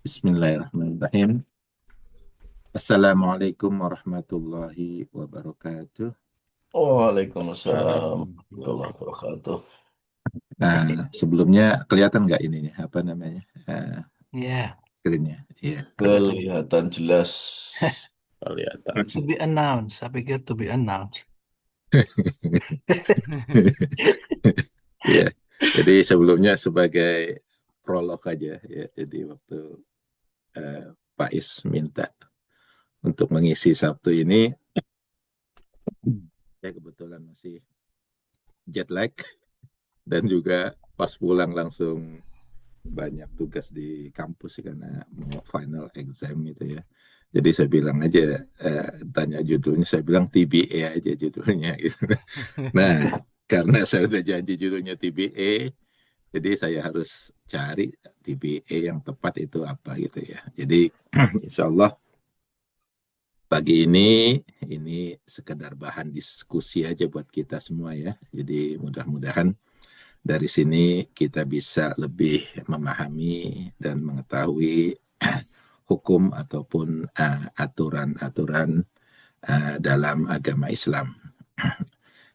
Bismillahirrahmanirrahim. Assalamualaikum warahmatullahi wabarakatuh. Waalaikumsalam warahmatullahi wabarakatuh. Sebelumnya kelihatan nggak ininya, apa namanya, Ya, screen-nya? Iya, kelihatan. Kelihatan jelas. Kelihatan. to be announced. Saya pikir to be announced. Iya. Jadi sebelumnya sebagai prolog aja ya. Jadi waktu eh, Pak Is minta untuk mengisi Sabtu ini, saya kebetulan masih jet lag dan juga pas pulang langsung banyak tugas di kampus karena mau final exam gitu ya. Jadi saya bilang aja, tanya judulnya, saya bilang TBA aja judulnya gitu. Nah, karena saya udah janji judulnya TBA, jadi saya harus cari TBA yang tepat itu apa gitu ya. Jadi insya Allah pagi ini sekedar bahan diskusi aja buat kita semua ya. Jadi mudah-mudahan dari sini kita bisa lebih memahami dan mengetahui hukum ataupun aturan-aturan dalam agama Islam.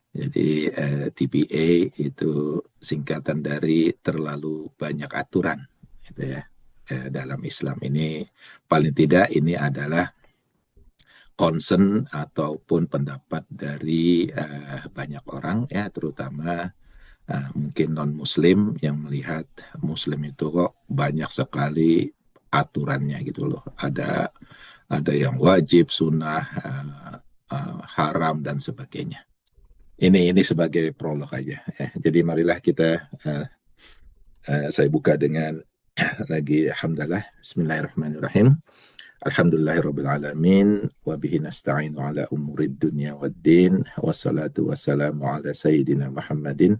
Jadi TPA itu singkatan dari terlalu banyak aturan, gitu ya. Dalam Islam ini paling tidak ini adalah concern ataupun pendapat dari banyak orang ya, terutama mungkin non Muslim yang melihat Muslim itu kok banyak sekali aturannya gitu loh. Ada yang wajib, sunnah, haram dan sebagainya. Ini sebagai prolog aja. Jadi marilah kita saya buka dengan lagi alhamdulillah bismillahirrahmanirrahim. Alhamdulillahirrabbilalamin wa bihi nasta'inu ala umurid dunya waddin wassalatu wassalamu ala sayyidina Muhammadin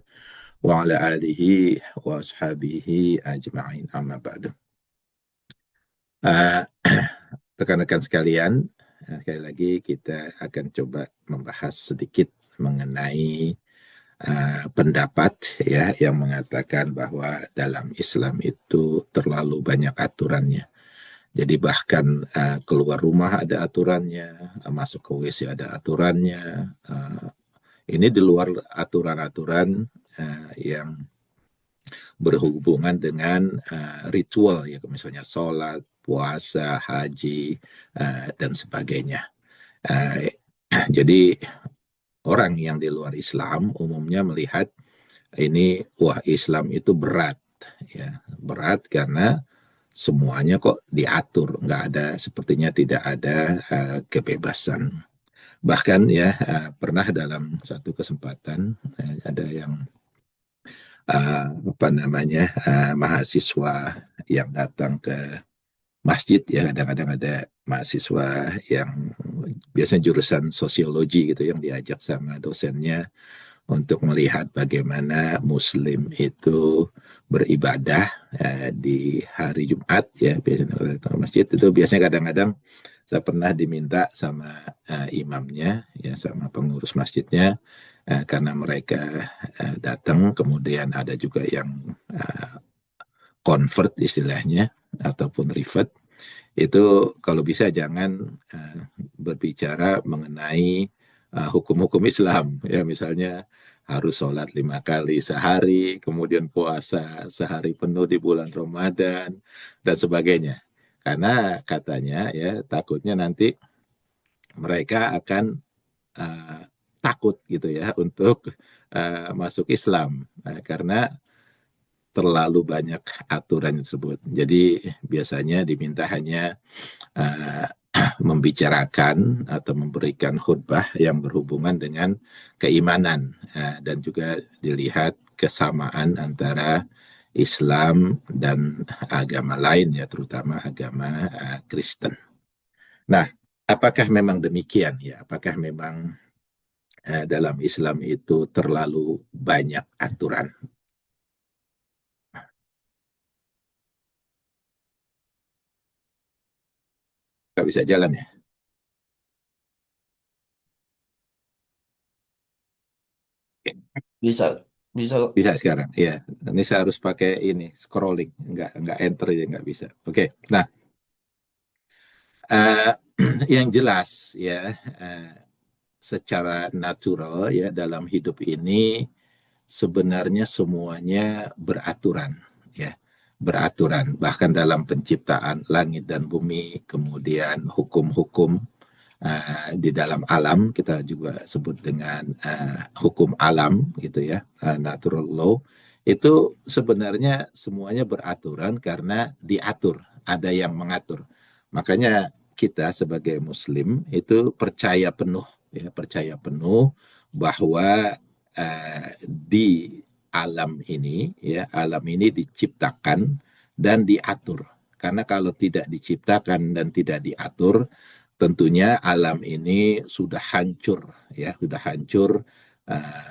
wa ala alihi wa ashabihi ajma'in amma ba'du. Uh, Rekan-rekan sekalian, sekali lagi kita akan coba membahas sedikit mengenai pendapat ya yang mengatakan bahwa dalam Islam itu terlalu banyak aturannya. Jadi bahkan keluar rumah ada aturannya, masuk ke WC ada aturannya. Ini di luar aturan-aturan yang berhubungan dengan ritual ya, misalnya sholat, puasa, haji dan sebagainya. Uh, jadi orang yang di luar Islam umumnya melihat ini wah Islam itu berat ya, berat karena semuanya kok diatur, nggak ada sepertinya tidak ada kebebasan. Bahkan ya pernah dalam satu kesempatan ada yang apa namanya mahasiswa yang datang ke masjid ya, kadang-kadang ada mahasiswa yang biasanya jurusan sosiologi gitu yang diajak sama dosennya untuk melihat bagaimana Muslim itu beribadah di hari Jumat ya, biasanya ke masjid itu biasanya kadang-kadang saya pernah diminta sama imamnya ya, sama pengurus masjidnya, karena mereka datang kemudian ada juga yang convert istilahnya ataupun revert, itu kalau bisa jangan berbicara mengenai hukum-hukum Islam ya, misalnya harus sholat 5 kali sehari, kemudian puasa sehari penuh di bulan Ramadan dan sebagainya. Karena katanya ya takutnya nanti mereka akan uh, takut gitu ya untuk masuk Islam karena terlalu banyak aturan tersebut. Jadi biasanya diminta hanya uh, membicarakan atau memberikan khutbah yang berhubungan dengan keimanan dan juga dilihat kesamaan antara Islam dan agama lain ya, terutama agama Kristen. Nah, apakah memang demikian ya? Apakah memang dalam Islam itu terlalu banyak aturan? Gak bisa jalan ya? Bisa, bisa. Bisa sekarang, ya. Ini saya harus pakai ini scrolling, nggak enter ya nggak bisa. Oke, nah Eh, yang jelas ya, secara natural ya dalam hidup ini sebenarnya semuanya beraturan ya, beraturan bahkan dalam penciptaan langit dan bumi, kemudian hukum-hukum di dalam alam kita juga sebut dengan hukum alam gitu ya, natural law itu sebenarnya semuanya beraturan karena diatur, ada yang mengatur. Makanya kita sebagai muslim itu percaya penuh ya, percaya penuh bahwa di alam ini ya, alam ini diciptakan dan diatur. Karena kalau tidak diciptakan dan tidak diatur, tentunya alam ini sudah hancur ya, sudah hancur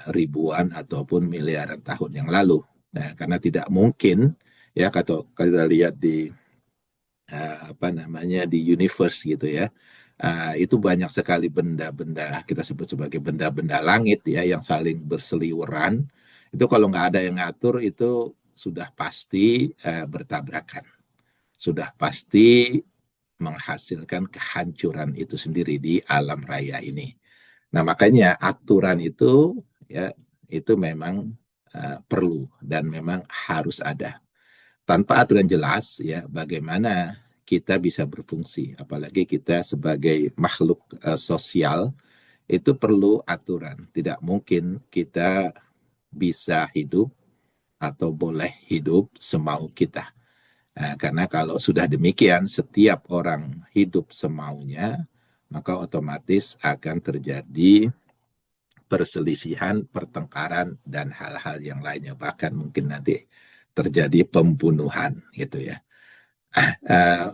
ribuan ataupun miliaran tahun yang lalu. Nah, karena tidak mungkin ya, kalau kita lihat di apa namanya di universe gitu ya, itu banyak sekali benda-benda kita sebut sebagai benda-benda langit ya yang saling berseliweran. Itu kalau nggak ada yang ngatur itu sudah pasti bertabrakan, sudah pasti menghasilkan kehancuran itu sendiri di alam raya ini. Nah, makanya aturan itu ya itu memang perlu dan memang harus ada. Tanpa aturan jelas ya bagaimana kita bisa berfungsi, apalagi kita sebagai makhluk sosial itu perlu aturan. Tidak mungkin kita bisa hidup atau boleh hidup semau kita. Karena kalau sudah demikian, setiap orang hidup semaunya, maka otomatis akan terjadi perselisihan, pertengkaran, dan hal-hal yang lainnya. Bahkan mungkin nanti terjadi pembunuhan, gitu ya. Uh,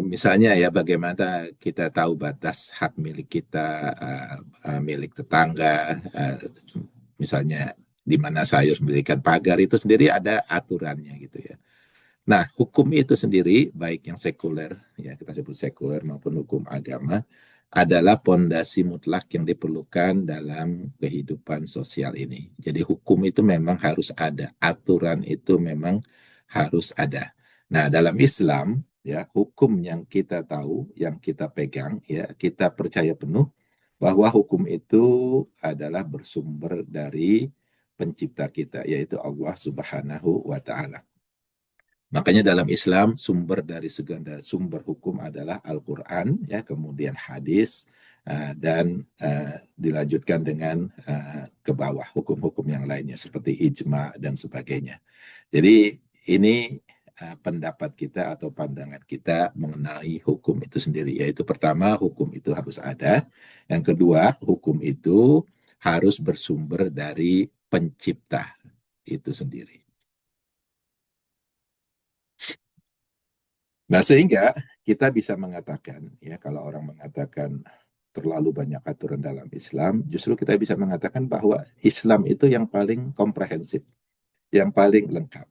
Misalnya ya, bagaimana kita tahu batas hak milik kita, milik tetangga, misalnya di mana saya harus mendirikan pagar, itu sendiri ada aturannya gitu ya. Nah, hukum itu sendiri, baik yang sekuler, ya kita sebut sekuler maupun hukum agama, adalah pondasi mutlak yang diperlukan dalam kehidupan sosial ini. Jadi hukum itu memang harus ada, aturan itu memang harus ada. Nah, dalam Islam, ya hukum yang kita tahu, yang kita pegang, ya kita percaya penuh bahwa hukum itu adalah bersumber dari pencipta kita, yaitu Allah Subhanahu wa Ta'ala. Makanya dalam Islam sumber dari segala sumber hukum adalah Al-Quran, ya, kemudian hadis, dan dilanjutkan dengan ke bawah hukum-hukum yang lainnya seperti ijma dan sebagainya. Jadi ini pendapat kita atau pandangan kita mengenai hukum itu sendiri, yaitu pertama hukum itu harus ada, yang kedua hukum itu harus bersumber dari pencipta itu sendiri. Nah, sehingga kita bisa mengatakan, ya, kalau orang mengatakan terlalu banyak aturan dalam Islam, justru kita bisa mengatakan bahwa Islam itu yang paling komprehensif, yang paling lengkap.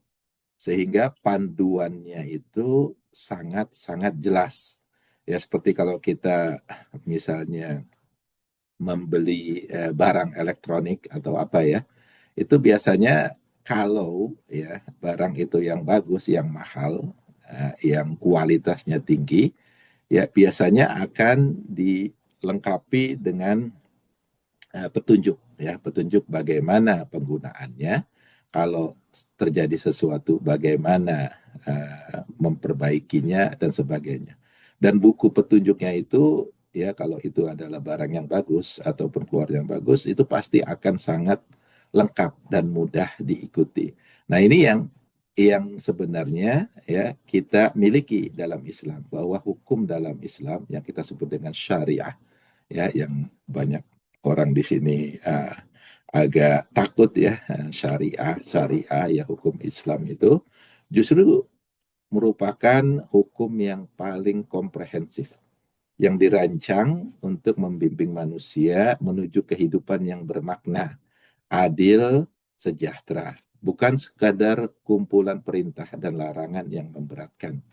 Sehingga panduannya itu sangat-sangat jelas. Ya, seperti kalau kita misalnya membeli barang elektronik atau apa ya, itu biasanya kalau ya barang itu yang bagus, yang mahal, yang kualitasnya tinggi, ya biasanya akan dilengkapi dengan petunjuk ya, petunjuk bagaimana penggunaannya, kalau terjadi sesuatu bagaimana memperbaikinya dan sebagainya. Dan buku petunjuknya itu ya, kalau itu adalah barang yang bagus ataupun keluar yang bagus, itu pasti akan sangat lengkap dan mudah diikuti. Nah, ini yang sebenarnya ya kita miliki dalam Islam, bahwa hukum dalam Islam yang kita sebut dengan syariah ya, yang banyak orang di sini agak takut ya, syariah syariah ya, hukum Islam itu justru merupakan hukum yang paling komprehensif yang dirancang untuk membimbing manusia menuju kehidupan yang bermakna, adil, sejahtera, bukan sekadar kumpulan perintah dan larangan yang memberatkan.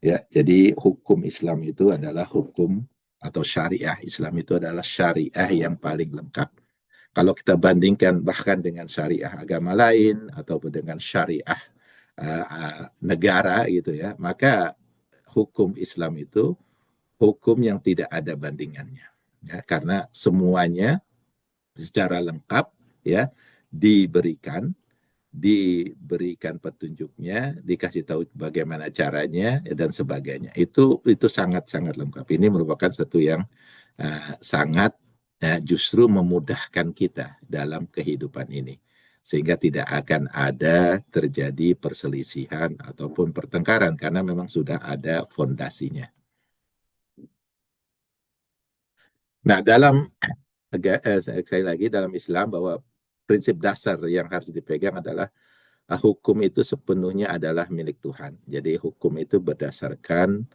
Ya, jadi hukum Islam itu adalah hukum atau syariah Islam itu adalah syariah yang paling lengkap. Kalau kita bandingkan bahkan dengan syariah agama lain ataupun dengan syariah negara gitu ya, maka hukum Islam itu hukum yang tidak ada bandingannya. Ya, karena semuanya secara lengkap ya diberikan petunjuknya, dikasih tahu bagaimana caranya dan sebagainya. Itu sangat-sangat lengkap. Ini merupakan satu yang sangat justru memudahkan kita dalam kehidupan ini. Sehingga tidak akan ada terjadi perselisihan ataupun pertengkaran karena memang sudah ada fondasinya. Nah, sekali lagi dalam Islam bahwa prinsip dasar yang harus dipegang adalah hukum itu sepenuhnya adalah milik Tuhan. Jadi hukum itu berdasarkan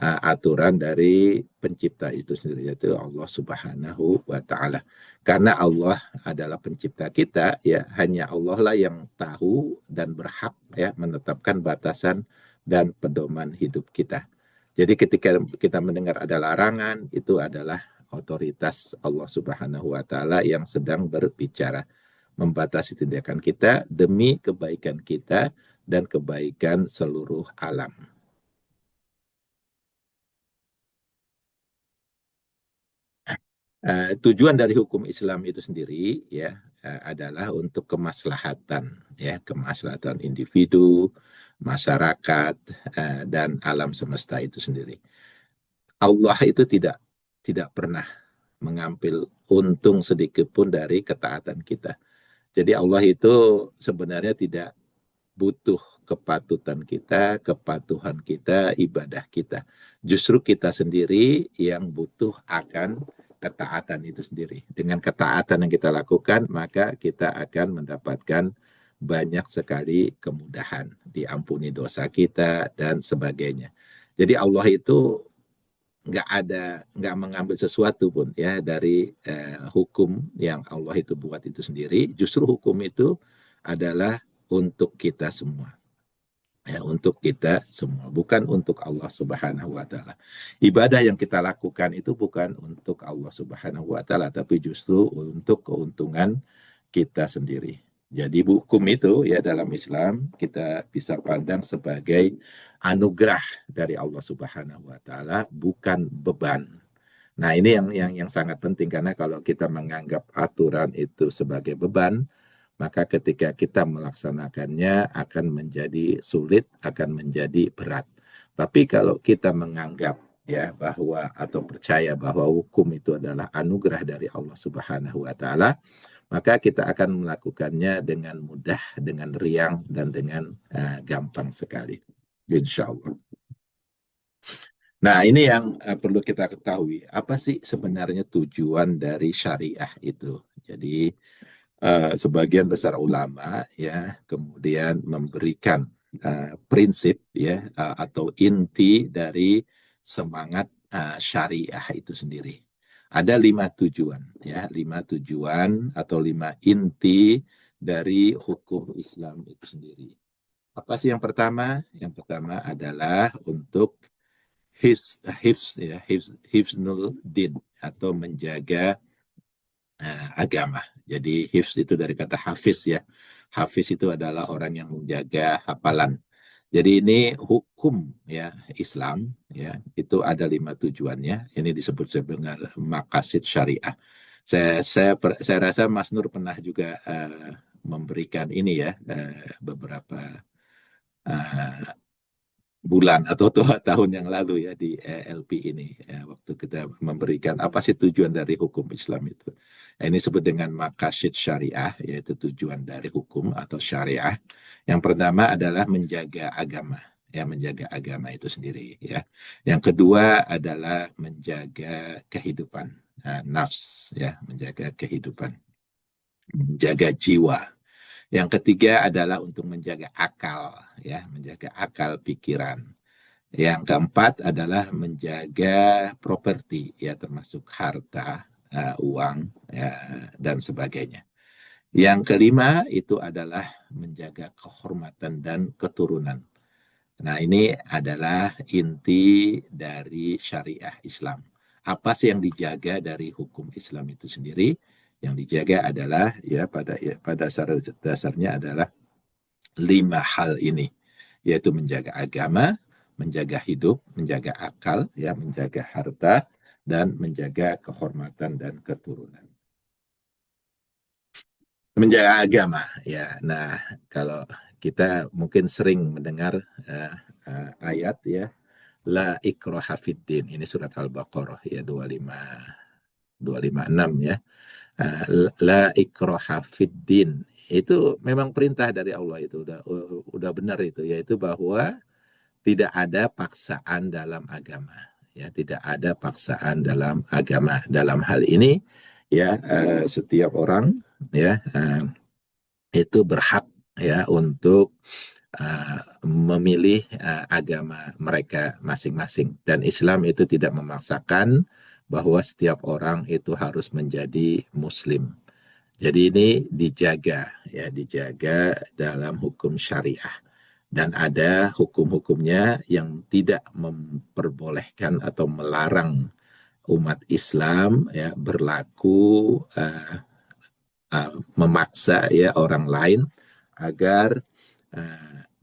aturan dari pencipta itu sendiri, yaitu Allah Subhanahu wa Ta'ala. Karena Allah adalah pencipta kita, ya hanya Allah lah yang tahu dan berhak ya menetapkan batasan dan pedoman hidup kita. Jadi ketika kita mendengar ada larangan, itu adalah otoritas Allah Subhanahu wa Ta'ala yang sedang berbicara, membatasi tindakan kita demi kebaikan kita dan kebaikan seluruh alam. Tujuan dari hukum Islam itu sendiri ya adalah untuk kemaslahatan individu, masyarakat dan alam semesta itu sendiri. Allah itu tidak pernah mengambil untung sedikit pun dari ketaatan kita. Jadi Allah itu sebenarnya tidak butuh kepatuhan kita, ibadah kita. Justru kita sendiri yang butuh akan ketaatan itu sendiri. Dengan ketaatan yang kita lakukan, maka kita akan mendapatkan banyak sekali kemudahan, diampuni dosa kita dan sebagainya. Jadi Allah itu nggak mengambil sesuatu pun ya dari hukum yang Allah itu buat itu sendiri. Justru hukum itu adalah untuk kita semua. Ya, untuk kita semua, bukan untuk Allah Subhanahu wa Ta'ala. Ibadah yang kita lakukan itu bukan untuk Allah Subhanahu wa Ta'ala, tapi justru untuk keuntungan kita sendiri. Jadi hukum itu ya dalam Islam kita bisa pandang sebagai anugerah dari Allah Subhanahu wa Ta'ala, bukan beban. Nah, ini yang sangat penting karena kalau kita menganggap aturan itu sebagai beban, maka ketika kita melaksanakannya akan menjadi sulit, akan menjadi berat. Tapi kalau kita menganggap ya bahwa atau percaya bahwa hukum itu adalah anugerah dari Allah Subhanahu wa Ta'ala, maka kita akan melakukannya dengan mudah, dengan riang dan dengan gampang sekali. Insya Allah. Nah, ini yang perlu kita ketahui. Apa sih sebenarnya tujuan dari syariah itu? Jadi sebagian besar ulama ya kemudian memberikan prinsip ya atau inti dari semangat syariah itu sendiri. Ada 5 tujuan ya, 5 tujuan atau 5 inti dari hukum Islam itu sendiri. Apa sih yang pertama? Yang pertama adalah untuk hifznul din atau menjaga agama. Jadi hifz itu dari kata hafiz ya. Hafiz itu adalah orang yang menjaga hafalan. Jadi ini hukum ya Islam ya itu ada 5 tujuannya. Ini disebut sebagai maqasid syariah. Saya rasa Mas Nur pernah juga memberikan ini ya beberapa bulan atau 2 tahun yang lalu ya di LP ini ya, waktu kita memberikan apa sih tujuan dari hukum Islam itu. Ini disebut dengan maqasid syariah, yaitu tujuan dari hukum atau syariah. Yang pertama adalah menjaga agama, ya menjaga agama itu sendiri ya. Yang kedua adalah menjaga kehidupan, nafs ya, menjaga kehidupan, menjaga jiwa. Yang ketiga adalah untuk menjaga akal, ya, menjaga akal pikiran. Yang keempat adalah menjaga properti, ya, termasuk harta, uang, ya, dan sebagainya. Yang kelima itu adalah menjaga kehormatan dan keturunan. Nah, ini adalah inti dari syariah Islam. Apa sih yang dijaga dari hukum Islam itu sendiri? Yang dijaga adalah ya pada dasarnya adalah 5 hal ini, yaitu menjaga agama, menjaga hidup, menjaga akal, ya, menjaga harta, dan menjaga kehormatan dan keturunan. Menjaga agama, ya. Nah, kalau kita mungkin sering mendengar ayat, ya, la ikraha fiddin. Ini surat Al-Baqarah, ya, 256, ya. La ikraha fiddin. Itu memang perintah dari Allah, itu udah benar itu, yaitu bahwa tidak ada paksaan dalam agama, ya, tidak ada paksaan dalam agama. Dalam hal ini, ya, setiap orang, ya, itu berhak, ya, untuk memilih agama mereka masing-masing, dan Islam itu tidak memaksakan bahwa setiap orang itu harus menjadi Muslim. Jadi ini dijaga, ya, dijaga dalam hukum syariah, dan ada hukum-hukumnya yang tidak memperbolehkan atau melarang umat Islam, ya, berlaku memaksa, ya, orang lain agar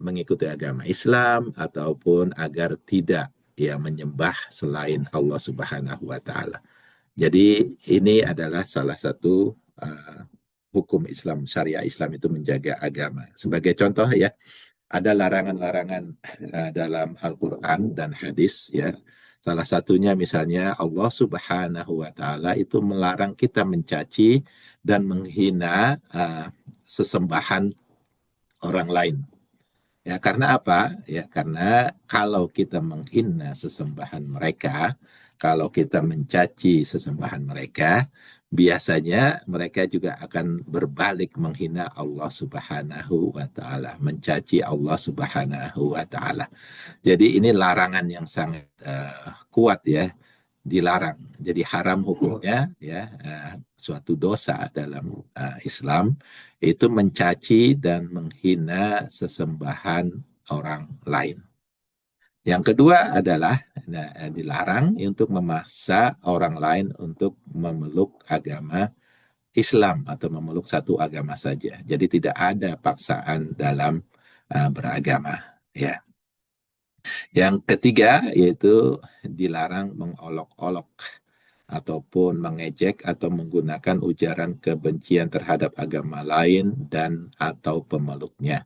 mengikuti agama Islam ataupun agar tidak, ya, menyembah selain Allah Subhanahu wa taala. Jadi ini adalah salah satu hukum Islam, syariah Islam itu menjaga agama. Sebagai contoh, ya, ada larangan-larangan dalam Al-Quran dan hadis, ya. Salah satunya misalnya Allah Subhanahu wa taala itu melarang kita mencaci dan menghina sesembahan orang lain. Ya, karena apa? Ya, karena kalau kita menghina sesembahan mereka, kalau kita mencaci sesembahan mereka, biasanya mereka juga akan berbalik menghina Allah Subhanahu wa taala, mencaci Allah Subhanahu wa taala. Jadi ini larangan yang sangat kuat, ya, dilarang. Jadi haram hukumnya, ya, suatu dosa dalam Islam itu mencaci dan menghina sesembahan orang lain. Yang kedua adalah dilarang untuk memaksa orang lain untuk memeluk agama Islam atau memeluk satu agama saja. Jadi tidak ada paksaan dalam beragama, ya. Yang ketiga yaitu dilarang mengolok-olok ataupun mengejek atau menggunakan ujaran kebencian terhadap agama lain dan atau pemeluknya.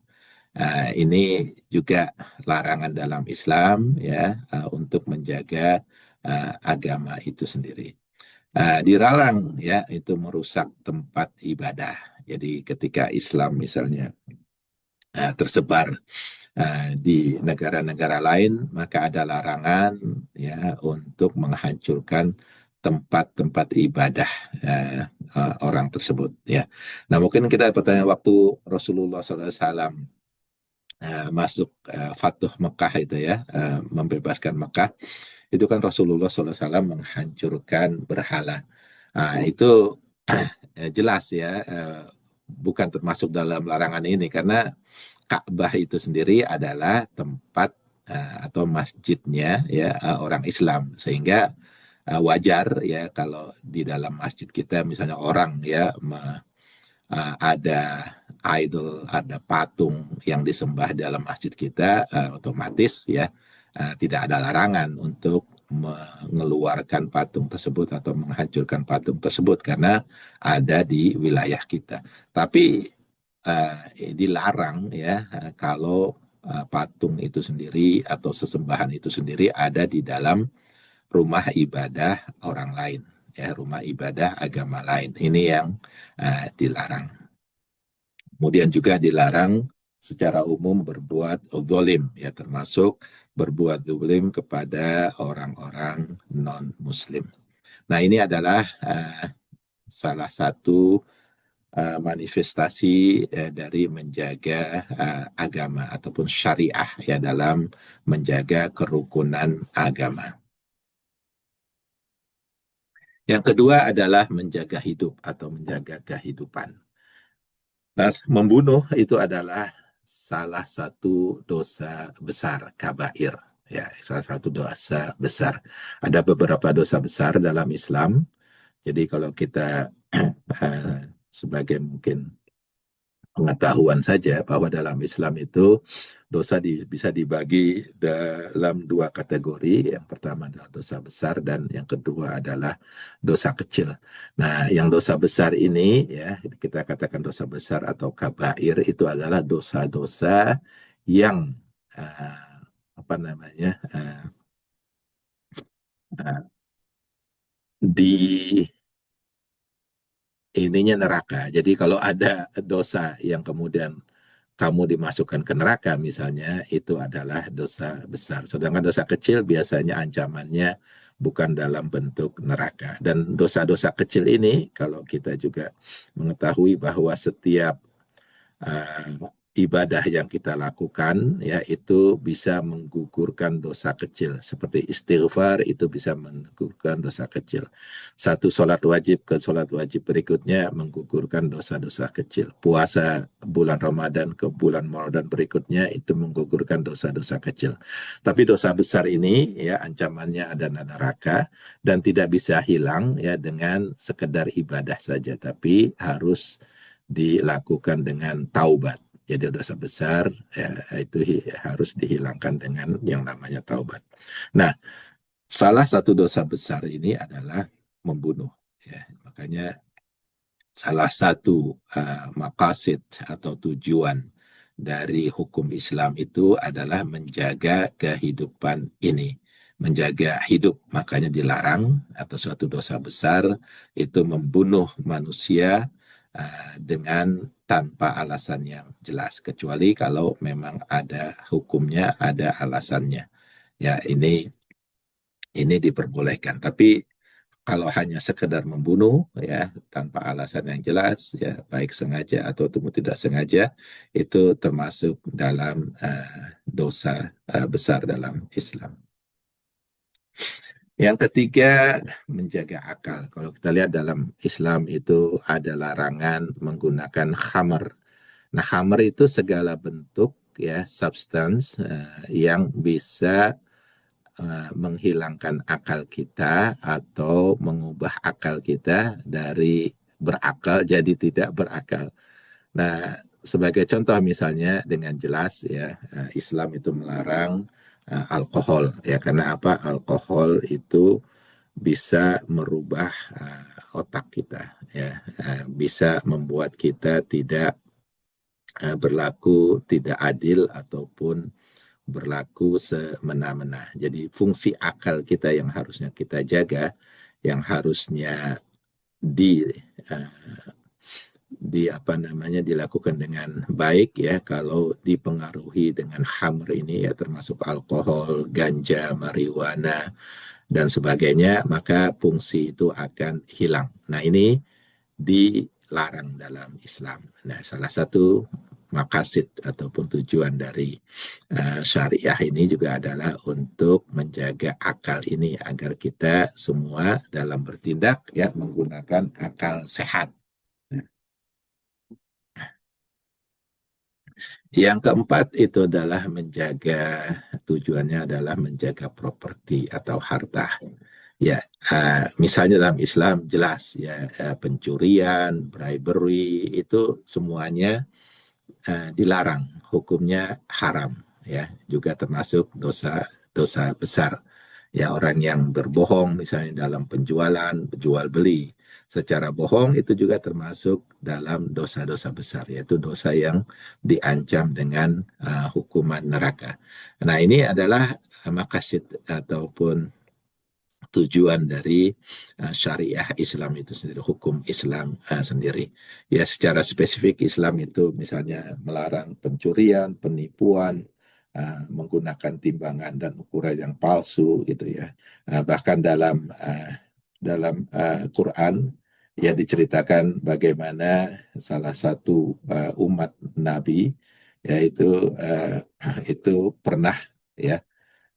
Ini juga larangan dalam Islam, ya, untuk menjaga agama itu sendiri. Dilarang, ya, itu merusak tempat ibadah. Jadi ketika Islam misalnya tersebar di negara-negara lain, maka ada larangan, ya, untuk menghancurkan tempat-tempat ibadah orang tersebut, ya. Nah, mungkin kita bertanya waktu Rasulullah SAW masuk Fatuh Mekah itu, ya, membebaskan Mekah, itu kan Rasulullah SAW menghancurkan berhala. Itu jelas, ya, bukan termasuk dalam larangan ini karena Ka'bah itu sendiri adalah tempat atau masjidnya, ya, orang Islam, sehingga wajar, ya, kalau di dalam masjid kita misalnya orang, ya, ada idol, ada patung yang disembah dalam masjid kita, otomatis, ya, tidak ada larangan untuk mengeluarkan patung tersebut atau menghancurkan patung tersebut karena ada di wilayah kita. Tapi dilarang, ya, kalau patung itu sendiri atau sesembahan itu sendiri ada di dalam rumah ibadah orang lain, ya, rumah ibadah agama lain. Ini yang dilarang. Kemudian juga dilarang secara umum berbuat zalim, ya, termasuk berbuat zalim kepada orang-orang non-Muslim. Nah, ini adalah salah satu manifestasi dari menjaga agama ataupun syariah, ya, dalam menjaga kerukunan agama. Yang kedua adalah menjaga hidup atau menjaga kehidupan. Nah, membunuh itu adalah salah satu dosa besar, kabair, ya, salah satu dosa besar. Ada beberapa dosa besar dalam Islam. Jadi kalau kita sebagai mungkin pengetahuan saja bahwa dalam Islam itu dosa bisa dibagi dalam dua kategori. Yang pertama adalah dosa besar dan yang kedua adalah dosa kecil. Nah, yang dosa besar ini ya kita katakan dosa besar atau kabair itu adalah dosa-dosa yang uh, apa namanya uh, di ininya neraka. Jadi kalau ada dosa yang kemudian kamu dimasukkan ke neraka misalnya, itu adalah dosa besar. Sedangkan dosa kecil biasanya ancamannya bukan dalam bentuk neraka. Dan dosa-dosa kecil ini, kalau kita juga mengetahui bahwa setiap uh, ibadah yang kita lakukan ya itu bisa menggugurkan dosa kecil seperti istighfar itu bisa menggugurkan dosa kecil, satu sholat wajib ke sholat wajib berikutnya menggugurkan dosa-dosa kecil, puasa bulan Ramadan ke bulan Ramadan berikutnya itu menggugurkan dosa-dosa kecil. Tapi dosa besar ini ya ancamannya ada neraka dan tidak bisa hilang ya dengan sekedar ibadah saja, tapi harus dilakukan dengan taubat. Jadi dosa besar ya, itu harus dihilangkan dengan yang namanya taubat. Nah, salah satu dosa besar ini adalah membunuh. Ya, makanya salah satu maqasid atau tujuan dari hukum Islam itu adalah menjaga kehidupan ini, menjaga hidup. Makanya dilarang atau suatu dosa besar itu membunuh manusia dengan tanpa alasan yang jelas, kecuali kalau memang ada hukumnya, ada alasannya. Ya, ini diperbolehkan. Tapi kalau hanya sekedar membunuh ya tanpa alasan yang jelas ya baik sengaja atau tidak sengaja itu termasuk dalam dosa besar dalam Islam. Yang ketiga menjaga akal. Kalau kita lihat dalam Islam itu ada larangan menggunakan khamar. Nah, khamar itu segala bentuk ya substance yang bisa menghilangkan akal kita atau mengubah akal kita dari berakal jadi tidak berakal. Nah, sebagai contoh misalnya dengan jelas ya Islam itu melarang alkohol ya karena apa? Alkohol itu bisa merubah otak kita ya bisa membuat kita tidak berlaku tidak adil ataupun berlaku semena-mena. Jadi fungsi akal kita yang harusnya kita jaga, yang harusnya di uh, di apa namanya dilakukan dengan baik ya kalau dipengaruhi dengan khamr ini ya termasuk alkohol, ganja, marijuana dan sebagainya maka fungsi itu akan hilang. Nah, ini dilarang dalam Islam. Nah, salah satu makasid ataupun tujuan dari syariah ini juga adalah untuk menjaga akal ini agar kita semua dalam bertindak ya menggunakan akal sehat. Yang keempat itu adalah menjaga tujuannya adalah menjaga properti atau harta. Ya, misalnya dalam Islam jelas ya pencurian, bribery itu semuanya dilarang, hukumnya haram ya, juga termasuk dosa besar. Ya, orang yang berbohong misalnya dalam penjualan, jual beli secara bohong itu juga termasuk dalam dosa-dosa besar, yaitu dosa yang diancam dengan hukuman neraka. Nah, ini adalah maqasid ataupun tujuan dari syariah Islam itu sendiri, hukum Islam sendiri. Ya, secara spesifik Islam itu misalnya melarang pencurian, penipuan, menggunakan timbangan dan ukuran yang palsu gitu ya. Bahkan dalam Quran ya diceritakan bagaimana salah satu umat Nabi yaitu itu pernah ya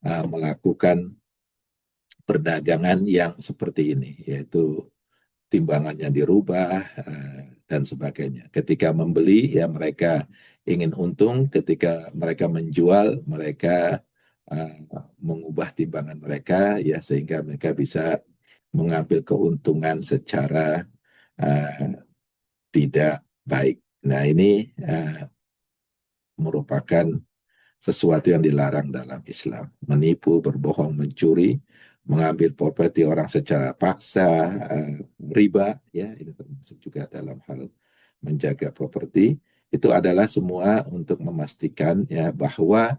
melakukan perdagangan yang seperti ini, yaitu timbangannya dirubah dan sebagainya. Ketika membeli, ya mereka ingin untung. Ketika mereka menjual, mereka mengubah timbangan mereka, ya sehingga mereka bisa mengambil keuntungan secara uh, tidak baik. Nah, ini merupakan sesuatu yang dilarang dalam Islam. Menipu, berbohong, mencuri, mengambil properti orang secara paksa, riba, ya, ini termasuk juga dalam hal menjaga properti. Itu adalah semua untuk memastikan ya bahwa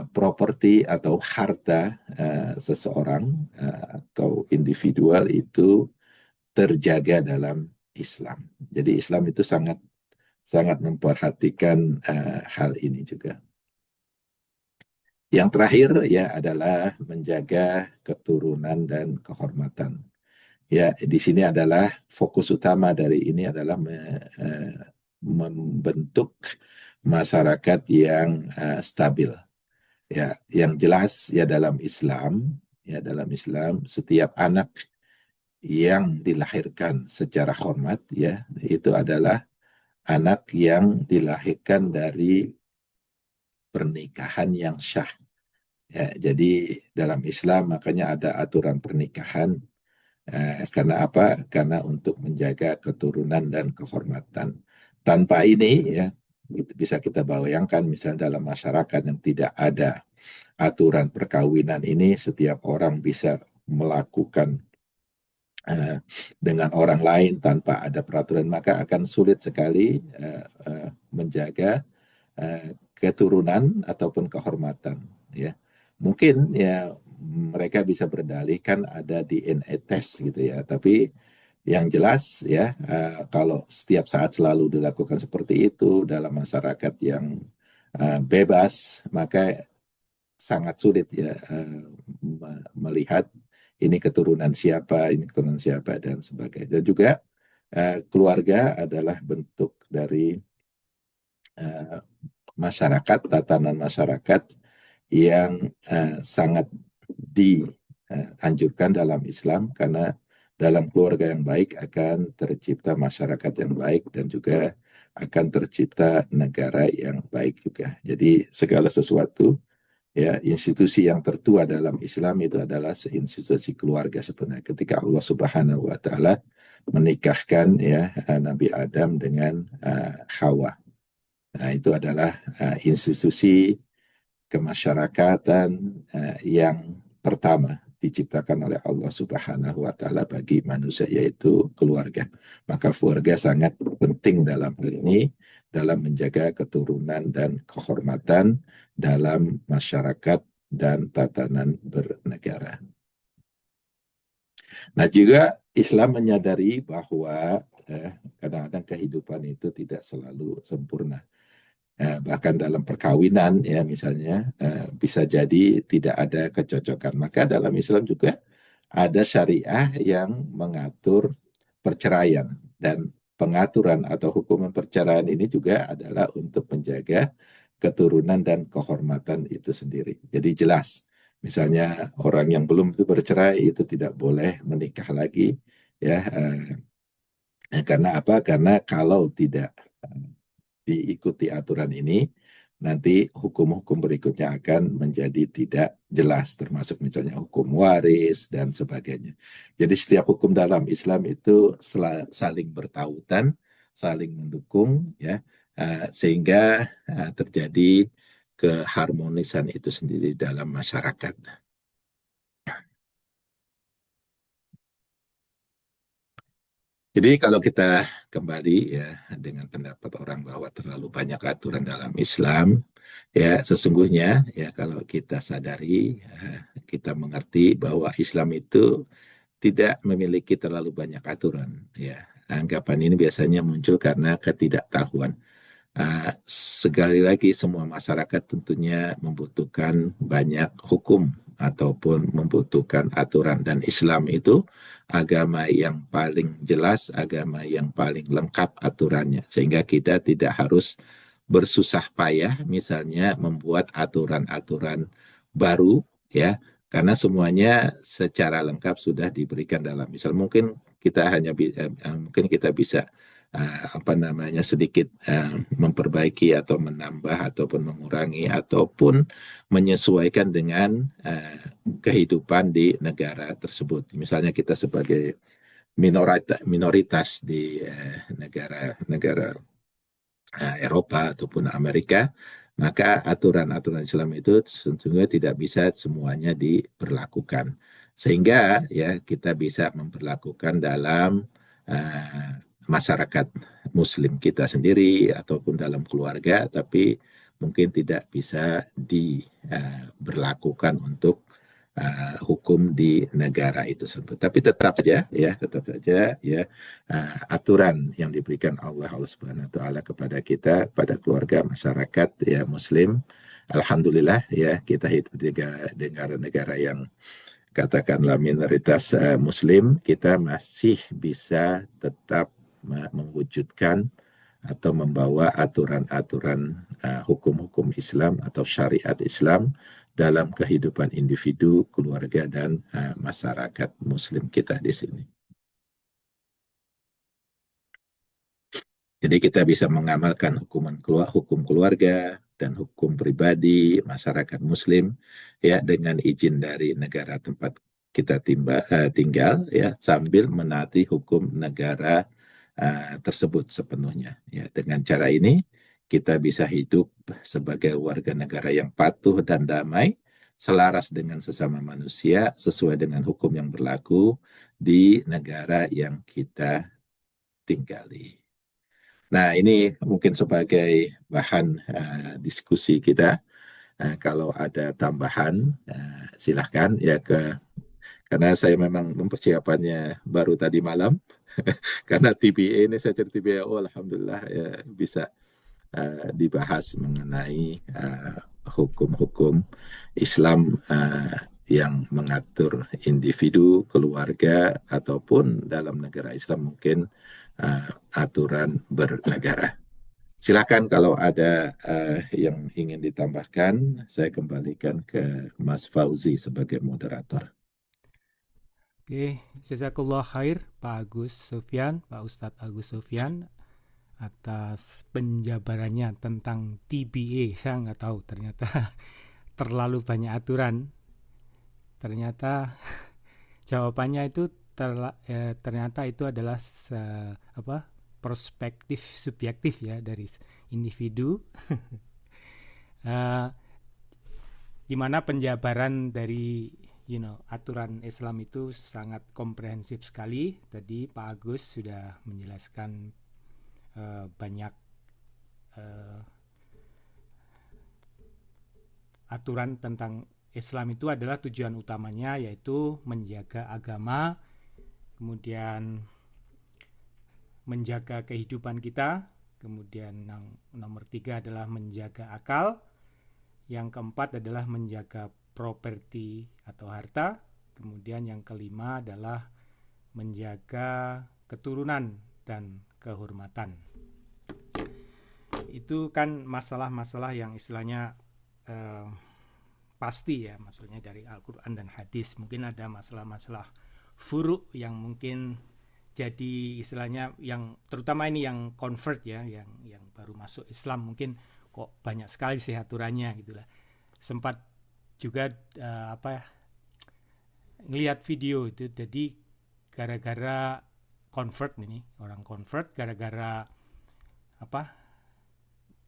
properti atau harta seseorang atau individual itu terjaga dalam Islam. Jadi Islam itu sangat sangat memperhatikan hal ini juga. Yang terakhir ya adalah menjaga keturunan dan kehormatan. Ya, di sini adalah fokus utama dari ini adalah membentuk masyarakat yang stabil. Ya, yang jelas ya dalam Islam setiap anak yang dilahirkan secara hormat ya itu adalah anak yang dilahirkan dari pernikahan yang syah. Ya, jadi dalam Islam makanya ada aturan pernikahan karena apa? Karena untuk menjaga keturunan dan kehormatan. Tanpa ini ya bisa kita bayangkan misalnya dalam masyarakat yang tidak ada aturan perkawinan ini, setiap orang bisa melakukan dengan orang lain tanpa ada peraturan, maka akan sulit sekali menjaga keturunan ataupun kehormatan. Ya, mungkin ya mereka bisa berdalih kan ada DNA test gitu ya, tapi yang jelas ya kalau setiap saat selalu dilakukan seperti itu dalam masyarakat yang bebas, maka sangat sulit ya melihat ini keturunan siapa dan sebagainya. Dan juga keluarga adalah bentuk dari uh, masyarakat, tatanan masyarakat yang sangat dianjurkan dalam Islam karena dalam keluarga yang baik akan tercipta masyarakat yang baik dan juga akan tercipta negara yang baik juga. Jadi segala sesuatu ya institusi yang tertua dalam Islam itu adalah institusi keluarga sebenarnya ketika Allah Subhanahu wa taala menikahkan ya Nabi Adam dengan Hawa. Nah, itu adalah institusi kemasyarakatan yang pertama diciptakan oleh Allah Subhanahu wa taala bagi manusia yaitu keluarga. Maka keluarga sangat penting dalam hal ini dalam menjaga keturunan dan kehormatan dalam masyarakat dan tatanan bernegara. Nah, juga Islam menyadari bahwa kadang-kadang kehidupan itu tidak selalu sempurna. Bahkan dalam perkawinan ya misalnya bisa jadi tidak ada kecocokan. Maka dalam Islam juga ada syariah yang mengatur perceraian dan pengaturan atau hukuman perceraian ini juga adalah untuk menjaga keturunan dan kehormatan itu sendiri. Jadi jelas, misalnya orang yang belum itu bercerai itu tidak boleh menikah lagi ya karena apa? Karena kalau tidak diikuti aturan ini, nanti hukum-hukum berikutnya akan menjadi tidak jelas, termasuk misalnya hukum waris dan sebagainya. Jadi setiap hukum dalam Islam itu saling bertautan, saling mendukung, ya, sehingga terjadi keharmonisan itu sendiri dalam masyarakat. Jadi kalau kita kembali ya dengan pendapat orang bahwa terlalu banyak aturan dalam Islam, ya sesungguhnya ya kalau kita sadari, kita mengerti bahwa Islam itu tidak memiliki terlalu banyak aturan. Ya, anggapan ini biasanya muncul karena ketidaktahuan. Sekali lagi semua masyarakat tentunya membutuhkan banyak hukum ataupun membutuhkan aturan dan Islam itu agama yang paling jelas, agama yang paling lengkap aturannya sehingga kita tidak harus bersusah payah misalnya membuat aturan-aturan baru ya karena semuanya secara lengkap sudah diberikan dalam Islam. Mungkin kita bisa apa namanya sedikit memperbaiki atau menambah ataupun mengurangi ataupun menyesuaikan dengan kehidupan di negara tersebut. Misalnya kita sebagai minoritas di negara-negara Eropa ataupun Amerika, maka aturan-aturan Islam itu tentunya tidak bisa semuanya diberlakukan. Sehingga ya kita bisa memperlakukan dalam uh, masyarakat Muslim kita sendiri ataupun dalam keluarga, tapi mungkin tidak bisa diberlakukan untuk hukum di negara itu sendiri. Tapi tetap saja ya aturan yang diberikan Allah Subhanahu wa taala kepada kita, pada keluarga, masyarakat ya Muslim. Alhamdulillah ya kita hidup di negara-negara yang katakanlah minoritas Muslim, kita masih bisa tetap mewujudkan atau membawa aturan-aturan hukum-hukum Islam atau syariat Islam dalam kehidupan individu, keluarga, dan masyarakat Muslim kita di sini. Jadi kita bisa mengamalkan hukum keluarga dan hukum pribadi masyarakat Muslim ya dengan izin dari negara tempat kita tinggal ya sambil menaati hukum negara tersebut sepenuhnya. Ya dengan cara ini kita bisa hidup sebagai warga negara yang patuh dan damai, selaras dengan sesama manusia sesuai dengan hukum yang berlaku di negara yang kita tinggali. Nah, ini mungkin sebagai bahan diskusi kita. Kalau ada tambahan, silahkan ya karena saya memang mempersiapannya baru tadi malam. Karena TBA ini saya cari TBA, oh alhamdulillah ya, bisa dibahas mengenai hukum-hukum Islam yang mengatur individu, keluarga, ataupun dalam negara Islam mungkin aturan bernegara. Silakan kalau ada yang ingin ditambahkan, saya kembalikan ke Mas Fauzi sebagai moderator. Oke, jazakallah khair Pak Agus Sufyan, Pak Ustadz Agus Sufyan atas penjabarannya tentang TBA. Saya nggak tahu ternyata terlalu banyak aturan. Ternyata jawabannya itu ternyata itu adalah perspektif subjektif ya dari individu. Di mana penjabaran dari aturan Islam itu sangat komprehensif sekali. Tadi Pak Agus sudah menjelaskan banyak aturan tentang Islam itu adalah tujuan utamanya yaitu menjaga agama, kemudian menjaga kehidupan kita, kemudian yang nomor 3 adalah menjaga akal, yang keempat adalah menjaga properti atau harta, kemudian yang kelima adalah menjaga keturunan dan kehormatan. Itu kan masalah-masalah yang istilahnya pasti ya, maksudnya dari Al-Quran dan hadis. Mungkin ada masalah-masalah furu yang mungkin jadi istilahnya yang terutama ini yang convert ya, yang baru masuk Islam, mungkin kok banyak sekali sih aturannya gitulah. Sempat juga ngelihat video itu, jadi gara-gara convert ini, orang convert gara-gara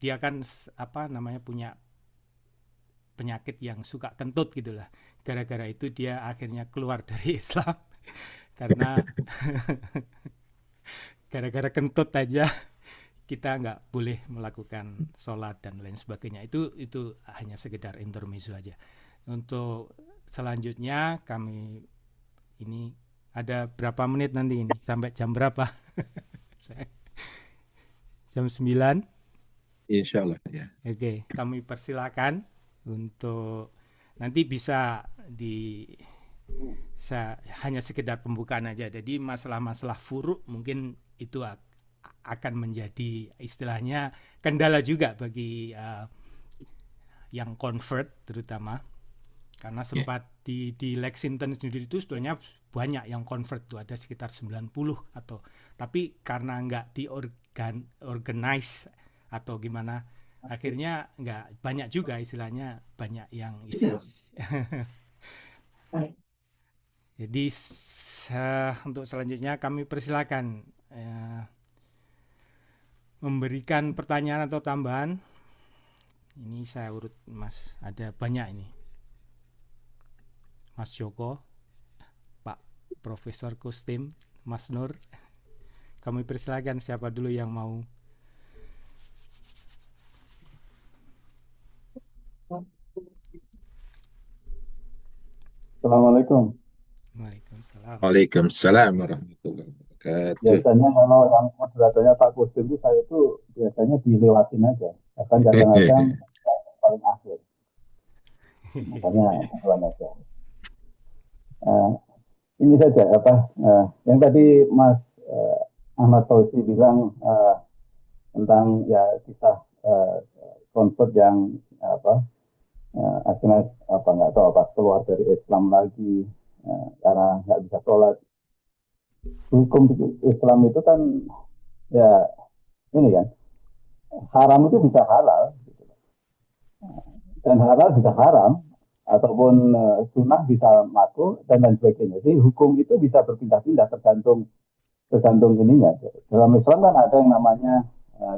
dia kan punya penyakit yang suka kentut gitulah. Gara-gara itu dia akhirnya keluar dari Islam karena gara-gara kentut aja kita nggak boleh melakukan sholat dan lain sebagainya. Itu hanya sekedar intermezzo aja. Untuk selanjutnya kami ini ada berapa menit nanti ini? Sampai jam berapa? Jam 9? Insya Allah ya. Oke, kami persilakan untuk nanti bisa hanya sekedar pembukaan aja. Jadi masalah-masalah furu mungkin itu akan menjadi istilahnya kendala juga bagi yang convert terutama, karena sempat di Lexington sendiri itu sebenarnya banyak yang convert tuh, ada sekitar 90 tapi karena nggak diorganize atau gimana, akhirnya nggak banyak juga istilahnya, banyak yang jadi untuk selanjutnya kami persilakan memberikan pertanyaan atau tambahan. Ini saya urut Mas, ada banyak ini. Mas Joko, Pak Profesor Kustim, Mas Nur. Kami persilakan siapa dulu yang mau. Assalamualaikum. Waalaikumsalam. Waalaikumsalam warahmatullahi wabarakatuh. Biasanya kalau yang moderatornya Pak Kusdim itu saya itu biasanya dilewatin aja. Bahkan kadang-kadang paling akhir. Makanya duluan aja. Ini saja yang tadi Mas Ahmad Fauzi bilang tentang ya kisah konvert yang akhirnya nggak tahu keluar dari Islam lagi karena nggak bisa sholat. Hukum Islam itu kan ya ini kan haram itu bisa halal gitu. Dan halal bisa haram ataupun sunnah bisa makruh dan lain sebagainya. Jadi hukum itu bisa berpindah-pindah tergantung ininya. Dalam Islam kan ada yang namanya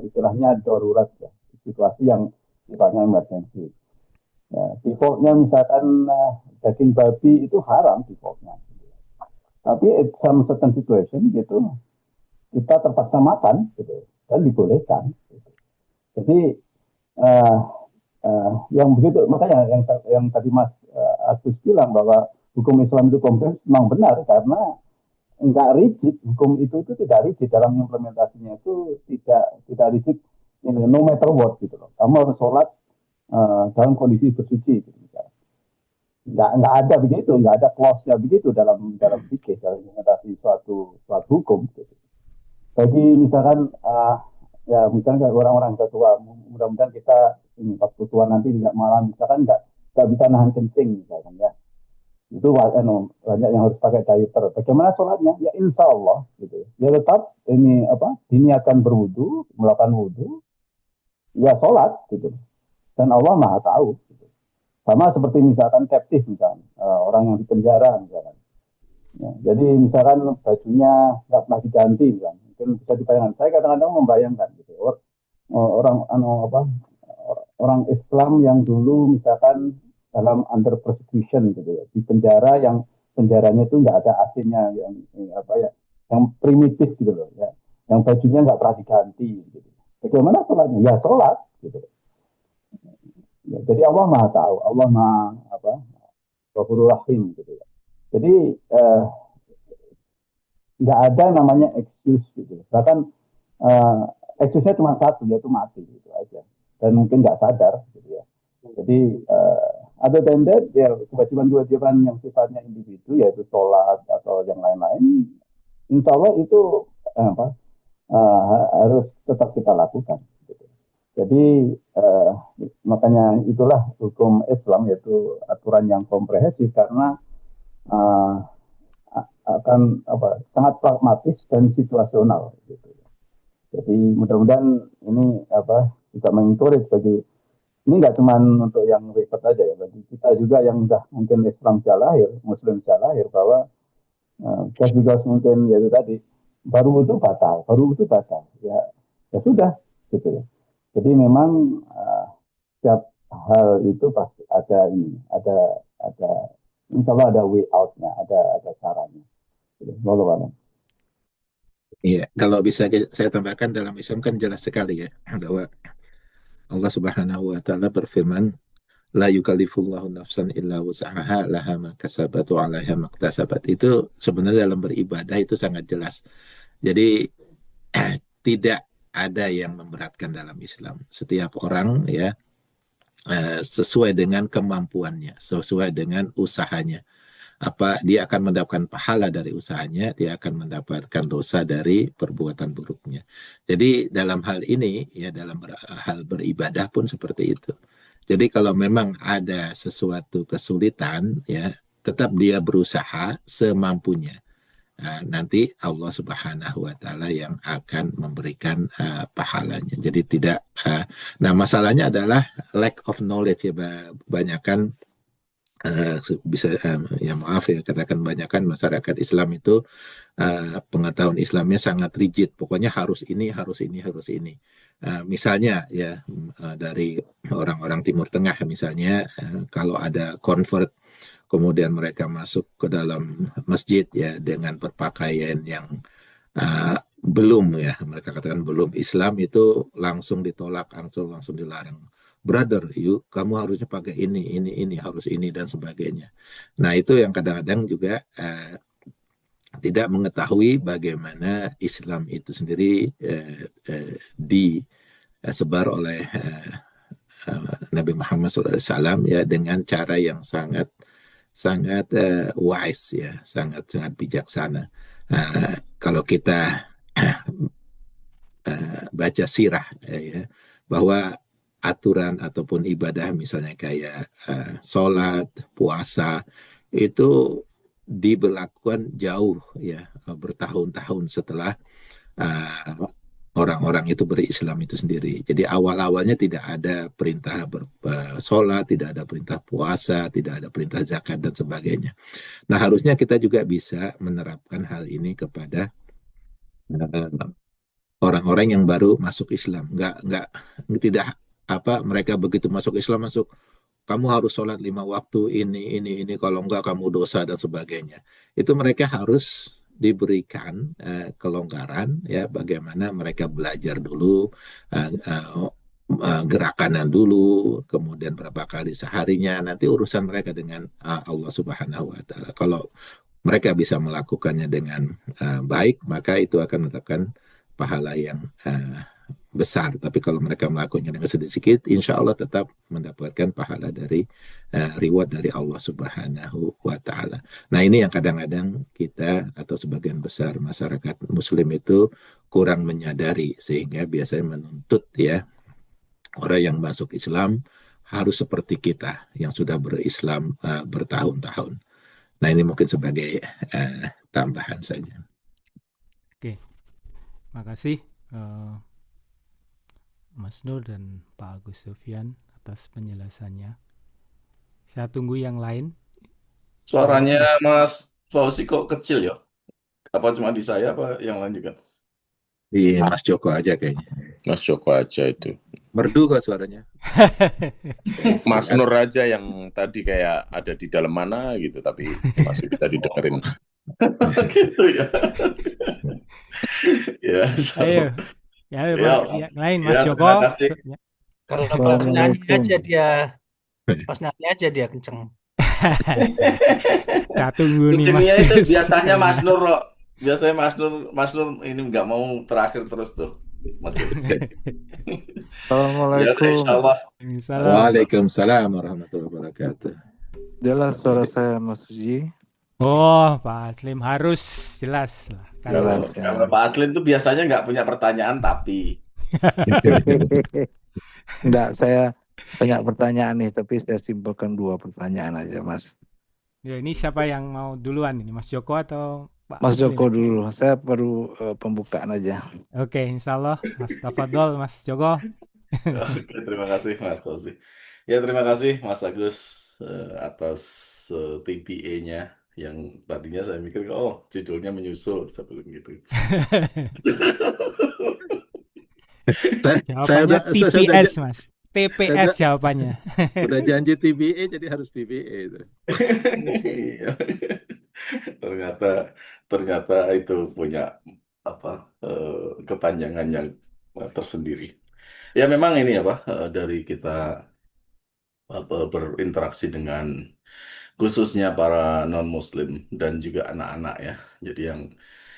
istilahnya darurat ya, situasi yang sifatnya emergensi. Ya, defaultnya misalkan daging babi itu haram defaultnya. Tapi some certain situation gitu kita terpaksa makan gitu dan dibolehkan. Gitu. Jadi yang begitu makanya yang tadi Mas Agus bilang bahwa hukum Islam itu kompleks memang benar karena enggak rigid, hukum itu tidak rigid dalam implementasinya itu tidak rigid ini no matter what gitu loh. Kamu harus sholat dalam kondisi bersuci gitu misalnya. Nggak ada begitu, nggak ada clause-nya begitu dalam fikih dalam implementasi suatu hukum gitu. Bagi misalkan ya misalnya orang-orang tua, mudah-mudahan kita ini waktu tua nanti tidak malam misalkan nggak bisa nahan kencing misalkan ya. Itu banyak yang harus pakai diaper. Bagaimana sholatnya? Ya insya Allah gitu. Ya tetap ini diniatkan berwudu, melakukan wudu, ya sholat gitu. Dan Allah Maha tahu. Gitu. Sama seperti misalkan captive misalkan orang yang di penjara misalkan. Ya, jadi misalkan bajunya nggak pernah diganti misalkan. Mungkin bisa dibayangkan. Saya kadang-kadang membayangkan gitu. Orang Islam yang dulu misalkan dalam under persecution gitu ya, di penjara yang penjaranya itu nggak ada AC-nya yang primitif gitu loh ya, yang bajunya nggak pernah diganti gitu. Bagaimana sholatnya? Ya sholat gitu. Ya, jadi Allah Maha tahu, Allah Maha Ghafurur Rahim gitu ya. Jadi nggak ada namanya excuse gitu. Bahkan excuse-nya cuma satu, yaitu mati gitu aja. Dan mungkin nggak sadar gitu ya. Jadi ada that ya kewajiban yang sifatnya individu yaitu sholat atau yang lain-lain, insya Allah itu harus tetap kita lakukan. Gitu. Jadi makanya itulah hukum Islam yaitu aturan yang komprehensif karena akan sangat pragmatis dan situasional. Gitu. Jadi mudah-mudahan ini juga mengencourage bagi ini nggak cuma untuk yang repot aja ya, bagi kita juga yang sudah mungkin Islam sejak lahir, Muslim sejak lahir, bahwa just because mungkin ya itu tadi baru itu batal, ya sudah gitu ya. Jadi memang setiap hal itu pasti ada insya Allah ada way out-nya, ada caranya. Gitu. Iya, kalau bisa saya tambahkan dalam Islam kan jelas sekali ya bahwa Allah Subhanahu wa taala berfirman, la yukallifullahu nafsan illa wus'aha laha ma kasabat wa 'alaiha ma iktasabat. Itu sebenarnya dalam beribadah itu sangat jelas. Jadi tidak ada yang memberatkan dalam Islam. Setiap orang ya sesuai dengan kemampuannya, sesuai dengan usahanya. Dia akan mendapatkan pahala dari usahanya, dia akan mendapatkan dosa dari perbuatan buruknya. Jadi dalam hal ini ya dalam hal beribadah pun seperti itu. Jadi kalau memang ada sesuatu kesulitan ya tetap dia berusaha semampunya. Nanti Allah Subhanahu wa taala yang akan memberikan pahalanya. Jadi tidak masalahnya adalah lack of knowledge ya, banyakkan bisa ya maaf ya katakan banyakkan masyarakat Islam itu pengetahuan Islamnya sangat rigid. Pokoknya harus ini, harus ini, harus ini. Misalnya ya dari orang-orang Timur Tengah misalnya, kalau ada convert kemudian mereka masuk ke dalam masjid ya dengan berpakaian yang belum ya, mereka katakan belum Islam, itu langsung ditolak, langsung dilarang. Brother, yuk kamu harusnya pakai ini harus ini dan sebagainya. Nah itu yang kadang-kadang juga tidak mengetahui bagaimana Islam itu sendiri disebar oleh Nabi Muhammad SAW ya dengan cara yang sangat sangat wise ya, sangat sangat bijaksana. Kalau kita baca sirah ya, bahwa aturan ataupun ibadah misalnya kayak sholat, puasa itu diberlakukan jauh ya, bertahun-tahun setelah orang-orang itu berislam itu sendiri. Jadi awal-awalnya tidak ada perintah sholat, tidak ada perintah puasa, tidak ada perintah zakat dan sebagainya. Nah harusnya kita juga bisa menerapkan hal ini kepada orang-orang yang baru masuk Islam. Nggak tidak apa mereka begitu masuk Islam masuk kamu harus sholat 5 waktu ini kalau enggak kamu dosa dan sebagainya. Itu mereka harus diberikan kelonggaran ya bagaimana mereka belajar dulu gerakannya dulu, kemudian berapa kali seharinya, nanti urusan mereka dengan Allah Subhanahu wa taala. Kalau mereka bisa melakukannya dengan baik, maka itu akan mendatangkan pahala yang besar. Tapi kalau mereka melakukannya dengan sedikit, insya Allah tetap mendapatkan pahala dari reward dari Allah Subhanahu wa taala. Nah, ini yang kadang-kadang kita atau sebagian besar masyarakat muslim itu kurang menyadari, sehingga biasanya menuntut ya orang yang masuk Islam harus seperti kita yang sudah berislam bertahun-tahun. Nah, ini mungkin sebagai tambahan saja. Oke, makasih Mas Nur dan Pak Agus Sufyan atas penjelasannya. Saya tunggu yang lain. Suaranya Mas Fauzi kok kecil ya? Apa cuma di saya apa yang lain juga? Di Mas Joko aja kayaknya. Mas Joko aja itu. Merdu kok suaranya. Mas Nur aja yang tadi kayak ada di dalam mana gitu, tapi masih bisa didengerin. Gitu ya. Ya, Ayo, ya, yang lain Mas ya, Joko. terima kasih. Karena pas nyanyi aja dia, pas nyanyi aja dia kenceng. Saya tunggu nih Mas Kucingnya itu Chris. biasanya Mas Nur loh. Biasanya Mas Nur ini nggak mau terakhir terus tuh. Mas Nur. Ya, Assalamualaikum. insyaallah. Waalaikumsalam warahmatullahi wabarakatuh. Jelas suara saya Mas Uji. Oh, Pak Aslim harus jelas lah. Jelas ya. Kalau Pak Adlin tuh biasanya nggak punya pertanyaan tapi Enggak, saya banyak pertanyaan nih, tapi saya simpulkan 2 pertanyaan aja, Mas. Ya, ini siapa yang mau duluan ini, Mas Joko atau Pak Mas Aslim? Joko dulu, saya baru pembukaan aja. Oke, insya Allah Mas Tafadol, Mas Joko. Oke, terima kasih Mas Fauzi. Ya, terima kasih Mas Agus atas TPA-nya yang tadinya saya mikir judulnya menyusul sebelum gitu. Jawabannya TPS, Mas. TPS jawabannya. Udah janji TBA jadi harus TBA itu. ternyata itu punya kepanjangan yang tersendiri. Ya memang ini dari kita berinteraksi dengan khususnya para non-Muslim dan juga anak-anak ya.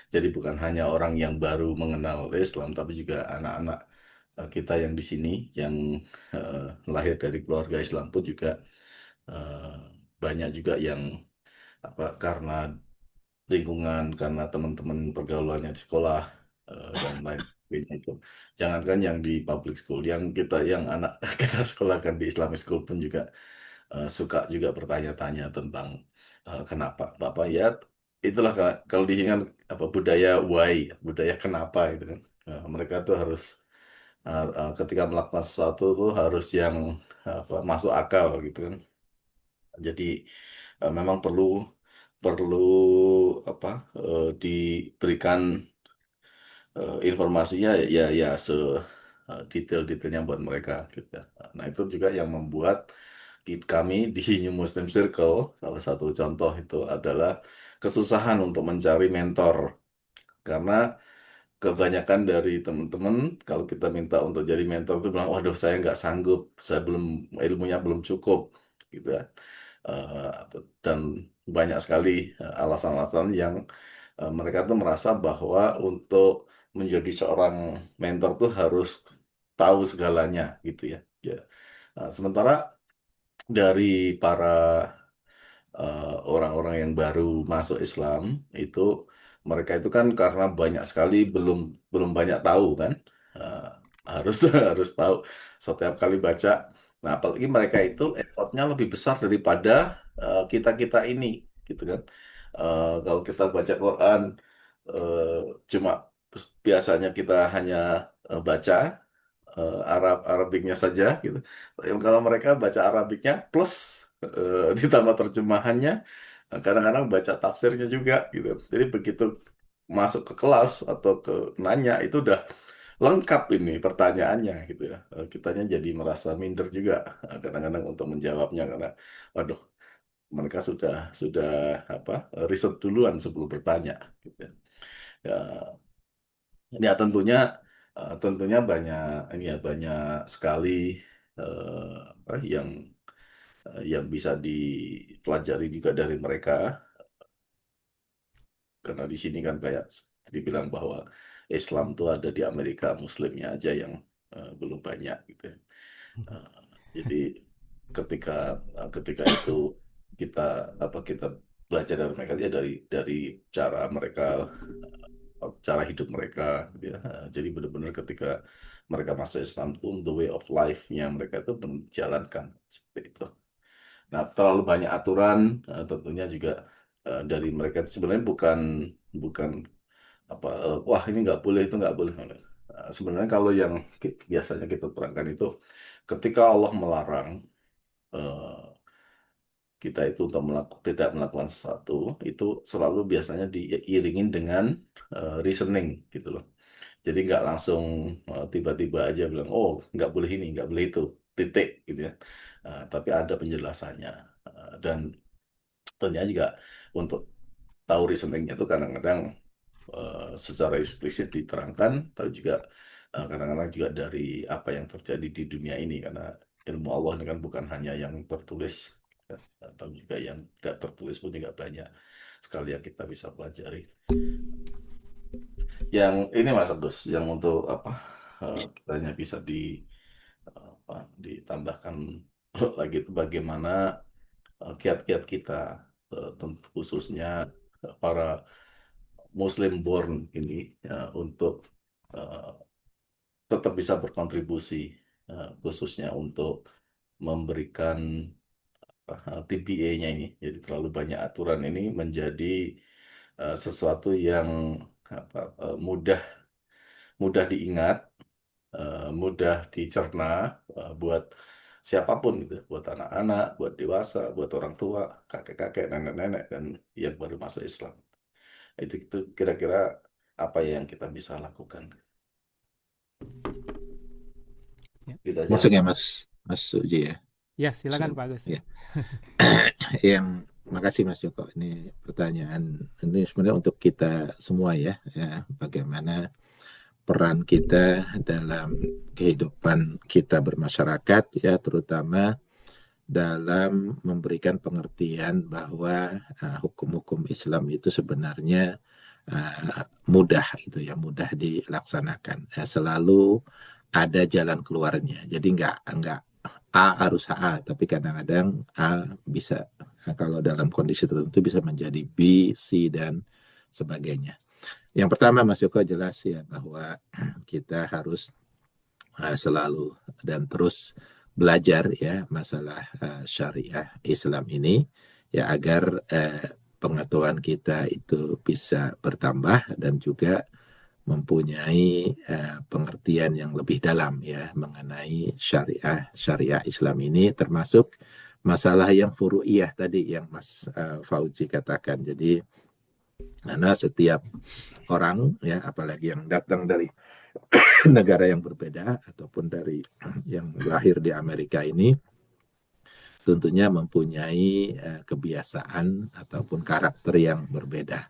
Jadi bukan hanya orang yang baru mengenal Islam, tapi juga anak-anak kita yang di sini yang lahir dari keluarga Islam pun juga banyak juga yang karena lingkungan, karena teman-teman pergaulannya di sekolah dan lain sebagainya itu. Jangankan yang di public school, yang anak kita sekolahkan di Islamic school pun juga suka juga bertanya-tanya tentang kenapa Bapak ya. Itulah kalau diingat budaya why, budaya kenapa itu kan. Mereka tuh harus ketika melakukan sesuatu tuh harus yang masuk akal gitu kan. Jadi memang perlu perlu diberikan informasinya ya detail-detailnya buat mereka gitu. Nah itu juga yang membuat kami di New Muslim Circle, salah satu contoh itu adalah kesusahan untuk mencari mentor, karena kebanyakan dari teman-teman kalau kita minta untuk jadi mentor itu bilang, waduh saya nggak sanggup, saya ilmunya belum cukup gitu ya. Dan banyak sekali alasan-alasan yang mereka tuh merasa bahwa untuk menjadi seorang mentor tuh harus tahu segalanya gitu ya. Sementara dari para orang-orang yang baru masuk Islam itu, mereka itu kan karena banyak sekali belum banyak tahu kan. Eh, harus harus tahu setiap kali baca. Nah apalagi mereka itu effortnya lebih besar daripada kita ini gitu kan. Kalau kita baca Quran cuma biasanya kita hanya baca Arabiknya saja gitu. Kalau mereka baca Arabiknya plus ditambah terjemahannya, kadang-kadang baca tafsirnya juga gitu. Jadi begitu masuk ke kelas atau ke nanya itu udah lengkap ini pertanyaannya gitu ya. Kitanya jadi merasa minder juga kadang-kadang untuk menjawabnya, karena waduh mereka sudah riset duluan sebelum bertanya gitu ya. Ya tentunya banyak sekali yang bisa dipelajari juga dari mereka, karena di sini kan kayak dibilang bahwa Islam tuh ada di Amerika, Muslimnya aja yang belum banyak gitu ya. Jadi ketika itu kita belajar dari mereka ya, dari cara hidup mereka gitu ya. Jadi benar-benar ketika mereka masuk Islam pun the way of life-nya mereka itu menjalankan seperti itu. Nah, terlalu banyak aturan tentunya juga dari mereka sebenarnya bukan wah ini nggak boleh, itu nggak boleh. Sebenarnya kalau yang biasanya kita terangkan itu, ketika Allah melarang kita itu untuk tidak melakukan sesuatu, itu selalu biasanya diiringin dengan reasoning gitu loh. Jadi nggak langsung tiba-tiba aja bilang, oh nggak boleh ini, nggak boleh itu, titik gitu ya. Tapi ada penjelasannya. Dan tentunya juga untuk tahu reasoningnya itu kadang-kadang secara eksplisit diterangkan, tapi juga kadang-kadang juga dari apa yang terjadi di dunia ini, karena ilmu Allah ini kan bukan hanya yang tertulis, atau juga yang tidak tertulis pun juga banyak sekali yang kita bisa pelajari. Yang ini Mas Agus, yang untuk kiranya bisa ditambahkan lagi itu bagaimana kiat-kiat kita, khususnya para Muslim born ini untuk tetap bisa berkontribusi, khususnya untuk memberikan TBA-nya ini. Jadi terlalu banyak aturan ini menjadi sesuatu yang mudah diingat, mudah dicerna buat siapapun gitu, buat anak-anak, buat dewasa, buat orang tua, kakek-kakek, nenek-nenek, dan yang baru masuk Islam. Itu kira-kira apa yang kita bisa lakukan. Maksudnya Mas Suji ya? Ya, silakan Pak Agus. Ya. Makasih Mas Joko. Ini pertanyaan ini sebenarnya untuk kita semua ya, bagaimana peran kita dalam kehidupan kita bermasyarakat ya, terutama dalam memberikan pengertian bahwa hukum-hukum Islam itu sebenarnya mudah gitu ya, mudah dilaksanakan. Selalu ada jalan keluarnya. Jadi nggak A harus A, tapi kadang-kadang A bisa kalau dalam kondisi tertentu bisa menjadi B, C dan sebagainya. Yang pertama Mas Joko jelas ya bahwa kita harus selalu dan terus belajar ya masalah syariah Islam ini ya, agar pengetahuan kita itu bisa bertambah dan juga mempunyai pengertian yang lebih dalam ya mengenai syariah Islam ini, termasuk masalah yang furu'iyah tadi yang Mas Fauzi katakan. Jadi karena setiap orang ya, apalagi yang datang dari negara yang berbeda ataupun dari yang lahir di Amerika ini, tentunya mempunyai kebiasaan ataupun karakter yang berbeda.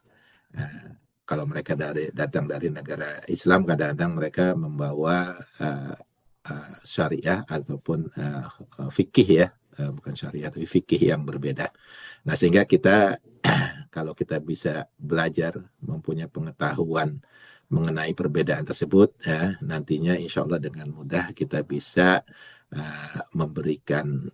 Kalau mereka datang dari negara Islam, kadang-kadang mereka membawa syariah ataupun fikih ya, bukan syariah tapi fikih yang berbeda. Nah, sehingga kita kalau kita bisa belajar, mempunyai pengetahuan mengenai perbedaan tersebut, ya, nantinya insya Allah dengan mudah kita bisa memberikan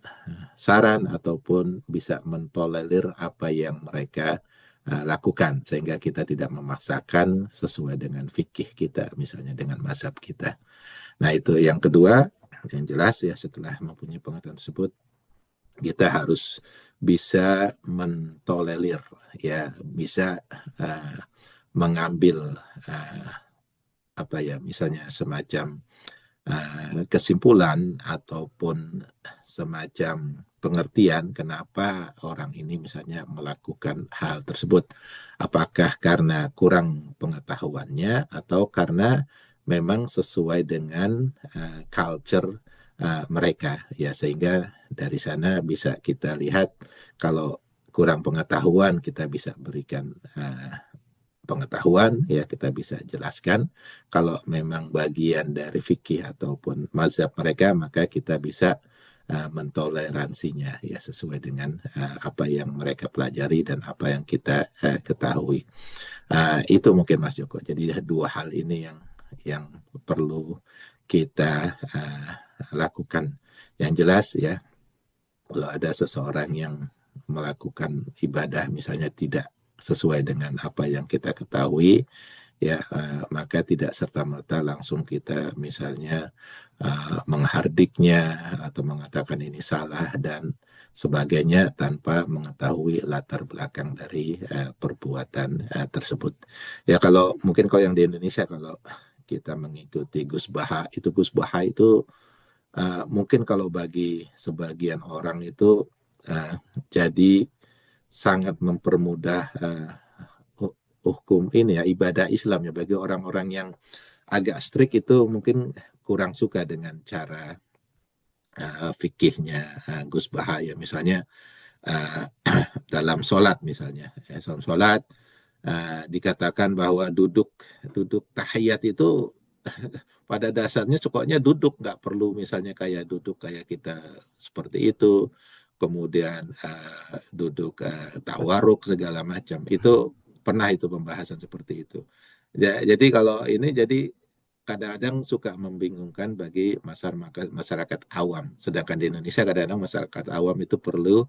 saran ataupun bisa mentolerir apa yang mereka lakukan, sehingga kita tidak memaksakan sesuai dengan fikih kita, misalnya dengan mazhab kita. Nah, itu yang kedua, yang jelas ya, setelah mempunyai pengetahuan tersebut, kita harus bisa mentolerir, ya, bisa mengambil apa ya, misalnya semacam kesimpulan ataupun semacam pengertian kenapa orang ini misalnya melakukan hal tersebut. Apakah karena kurang pengetahuannya atau karena memang sesuai dengan culture mereka, ya, sehingga dari sana bisa kita lihat kalau kurang pengetahuan kita bisa berikan pengetahuan, ya, kita bisa jelaskan. Kalau memang bagian dari fikih ataupun mazhab mereka, maka kita bisa mentoleransinya, ya, sesuai dengan apa yang mereka pelajari dan apa yang kita ketahui. Itu mungkin Mas Joko. Jadi dua hal ini yang perlu kita lakukan. Yang jelas ya, kalau ada seseorang yang melakukan ibadah misalnya tidak sesuai dengan apa yang kita ketahui, ya, maka tidak serta-merta langsung kita misalnya menghardiknya atau mengatakan ini salah dan sebagainya tanpa mengetahui latar belakang dari perbuatan tersebut. Ya, kalau mungkin kalau yang di Indonesia, kalau kita mengikuti Gus Baha itu mungkin kalau bagi sebagian orang itu jadi sangat mempermudah hukum ini ya, ibadah Islam ya. Bagi orang-orang yang agak strict itu mungkin kurang suka dengan cara fikihnya Gus Baha ya. Misalnya dalam sholat misalnya, dalam sholat dikatakan bahwa duduk tahiyat itu pada dasarnya pokoknya duduk, nggak perlu misalnya kayak duduk kayak kita seperti itu, kemudian duduk tawaruk segala macam. Itu pernah itu pembahasan seperti itu. Jadi kalau ini jadi kadang-kadang suka membingungkan bagi masyarakat awam. Sedangkan di Indonesia kadang-kadang masyarakat awam itu perlu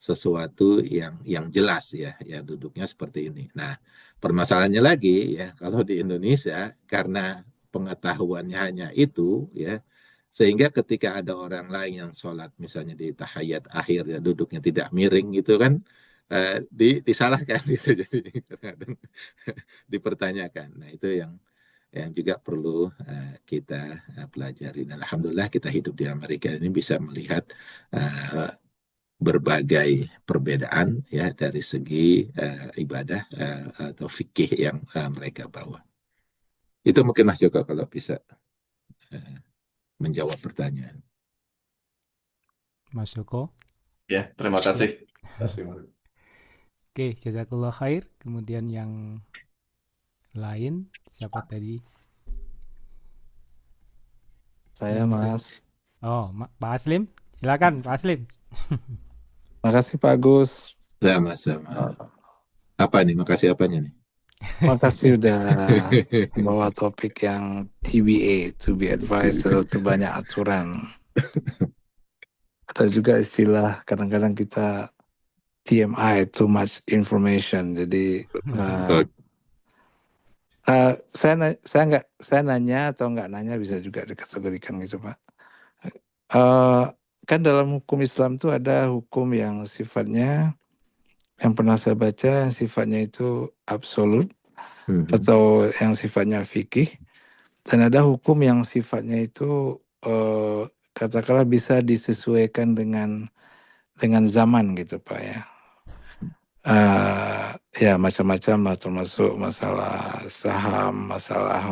sesuatu yang jelas ya, ya duduknya seperti ini. Nah, permasalahannya lagi ya, kalau di Indonesia karena pengetahuannya hanya itu ya, sehingga ketika ada orang lain yang sholat misalnya di tahiyat akhir ya duduknya tidak miring gitu kan, disalahkan gitu, jadi kadang dipertanyakan. Nah, itu yang juga perlu kita pelajari. Dan alhamdulillah kita hidup di Amerika ini bisa melihat berbagai perbedaan ya dari segi ibadah atau fikih yang mereka bawa. Itu mungkin Mas Joko kalau bisa menjawab pertanyaan. Mas Joko. Ya, terima kasih. Oke, jazakallah khair. Kemudian yang lain siapa tadi? Saya Mas. Oh, Pak Aslim. Silakan Pak Aslim. Makasih Pak Agus. Sama-sama. Apa nih? Makasih apanya nih? Makasih udah bawa topik yang TBA, to be advised, itu banyak aturan. Ada juga istilah kadang-kadang kita TMI, too much information. Jadi saya nanya atau nggak nanya bisa juga dikategorikan gitu Pak. Kan dalam hukum Islam itu ada hukum yang sifatnya, yang pernah saya baca, yang sifatnya itu absolut atau yang sifatnya fikih, dan ada hukum yang sifatnya itu katakanlah bisa disesuaikan dengan dengan zaman gitu Pak ya. Ya macam-macam lah, termasuk masalah saham, masalah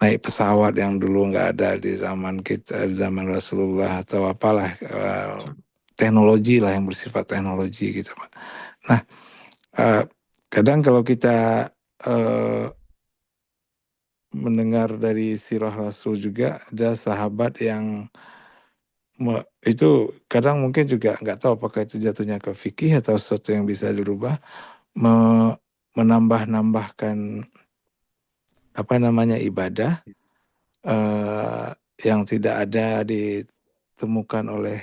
naik pesawat yang dulu nggak ada di zaman kita, di zaman Rasulullah atau apalah, teknologi lah yang bersifat teknologi gitu Pak. Nah, kadang kalau kita mendengar dari sirah Rasul juga ada sahabat yang itu kadang mungkin juga nggak tahu apakah itu jatuhnya ke fikih atau sesuatu yang bisa dirubah, menambah-nambahkan apa namanya ibadah yang tidak ada ditemukan oleh,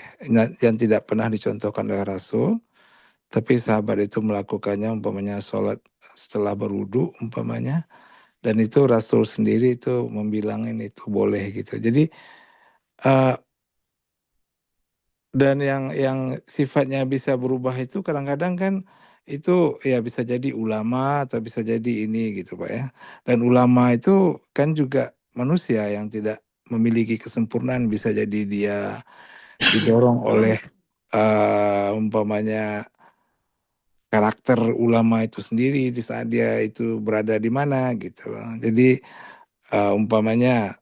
yang tidak pernah dicontohkan oleh Rasul, tapi sahabat itu melakukannya, umpamanya sholat setelah berwudu umpamanya, dan itu Rasul sendiri itu membilangin itu boleh gitu. Jadi dan yang sifatnya bisa berubah itu kadang-kadang kan itu ya bisa jadi ulama atau bisa jadi ini gitu Pak ya. Dan ulama itu kan juga manusia yang tidak memiliki kesempurnaan, bisa jadi dia didorong oleh umpamanya karakter ulama itu sendiri di saat dia itu berada di mana gitu loh. Jadi umpamanya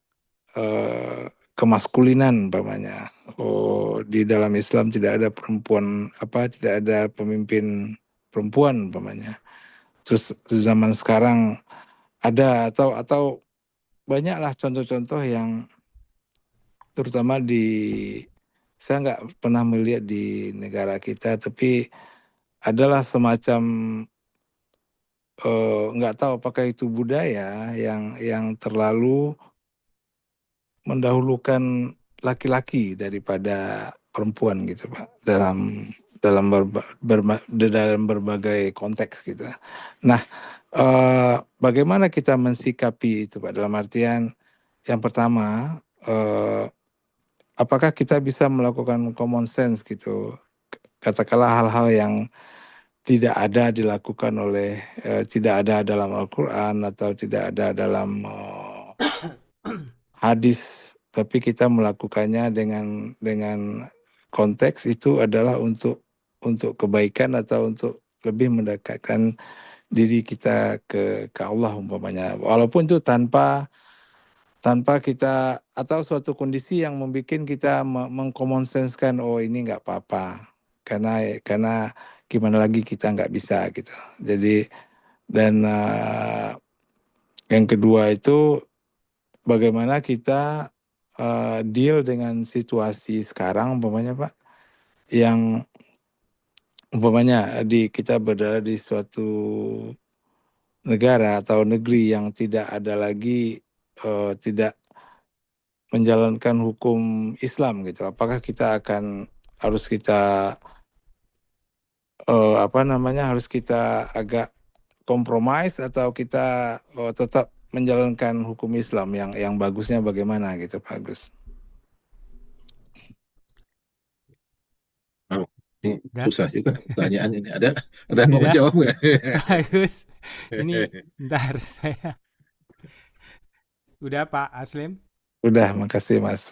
kemaskulinan umpamanya. Di dalam Islam tidak ada perempuan, tidak ada pemimpin perempuan umpamanya. Terus zaman sekarang ada atau banyaklah contoh-contoh yang terutama saya nggak pernah melihat di negara kita, tapi adalah semacam nggak tahu apakah itu budaya yang terlalu mendahulukan laki-laki daripada perempuan gitu Pak, dalam berbagai konteks gitu. Nah, bagaimana kita mensikapi itu Pak, dalam artian yang pertama, apakah kita bisa melakukan common sense gitu, katakanlah hal-hal yang tidak ada dilakukan oleh, tidak ada dalam Al-Quran atau tidak ada dalam hadis, tapi kita melakukannya dengan konteks itu adalah untuk kebaikan atau untuk lebih mendekatkan diri kita ke Allah umpamanya, walaupun itu tanpa kita atau suatu kondisi yang membuat kita mengkomonsenskan oh ini nggak apa-apa karena gimana lagi kita nggak bisa gitu. Jadi dan yang kedua itu bagaimana kita deal dengan situasi sekarang umpamanya Pak, yang umpamanya kita berada di suatu negara atau negeri yang tidak ada lagi, tidak menjalankan hukum Islam gitu. Apakah kita harus kita harus kita agak kompromis atau kita tetap menjalankan hukum Islam yang bagusnya bagaimana gitu Pak Agus? Ini susah juga pertanyaan ini. Ada yang mau menjawab nggak? Bagus. Ini bentar saya. Udah Pak Aslim? Udah, makasih Mas.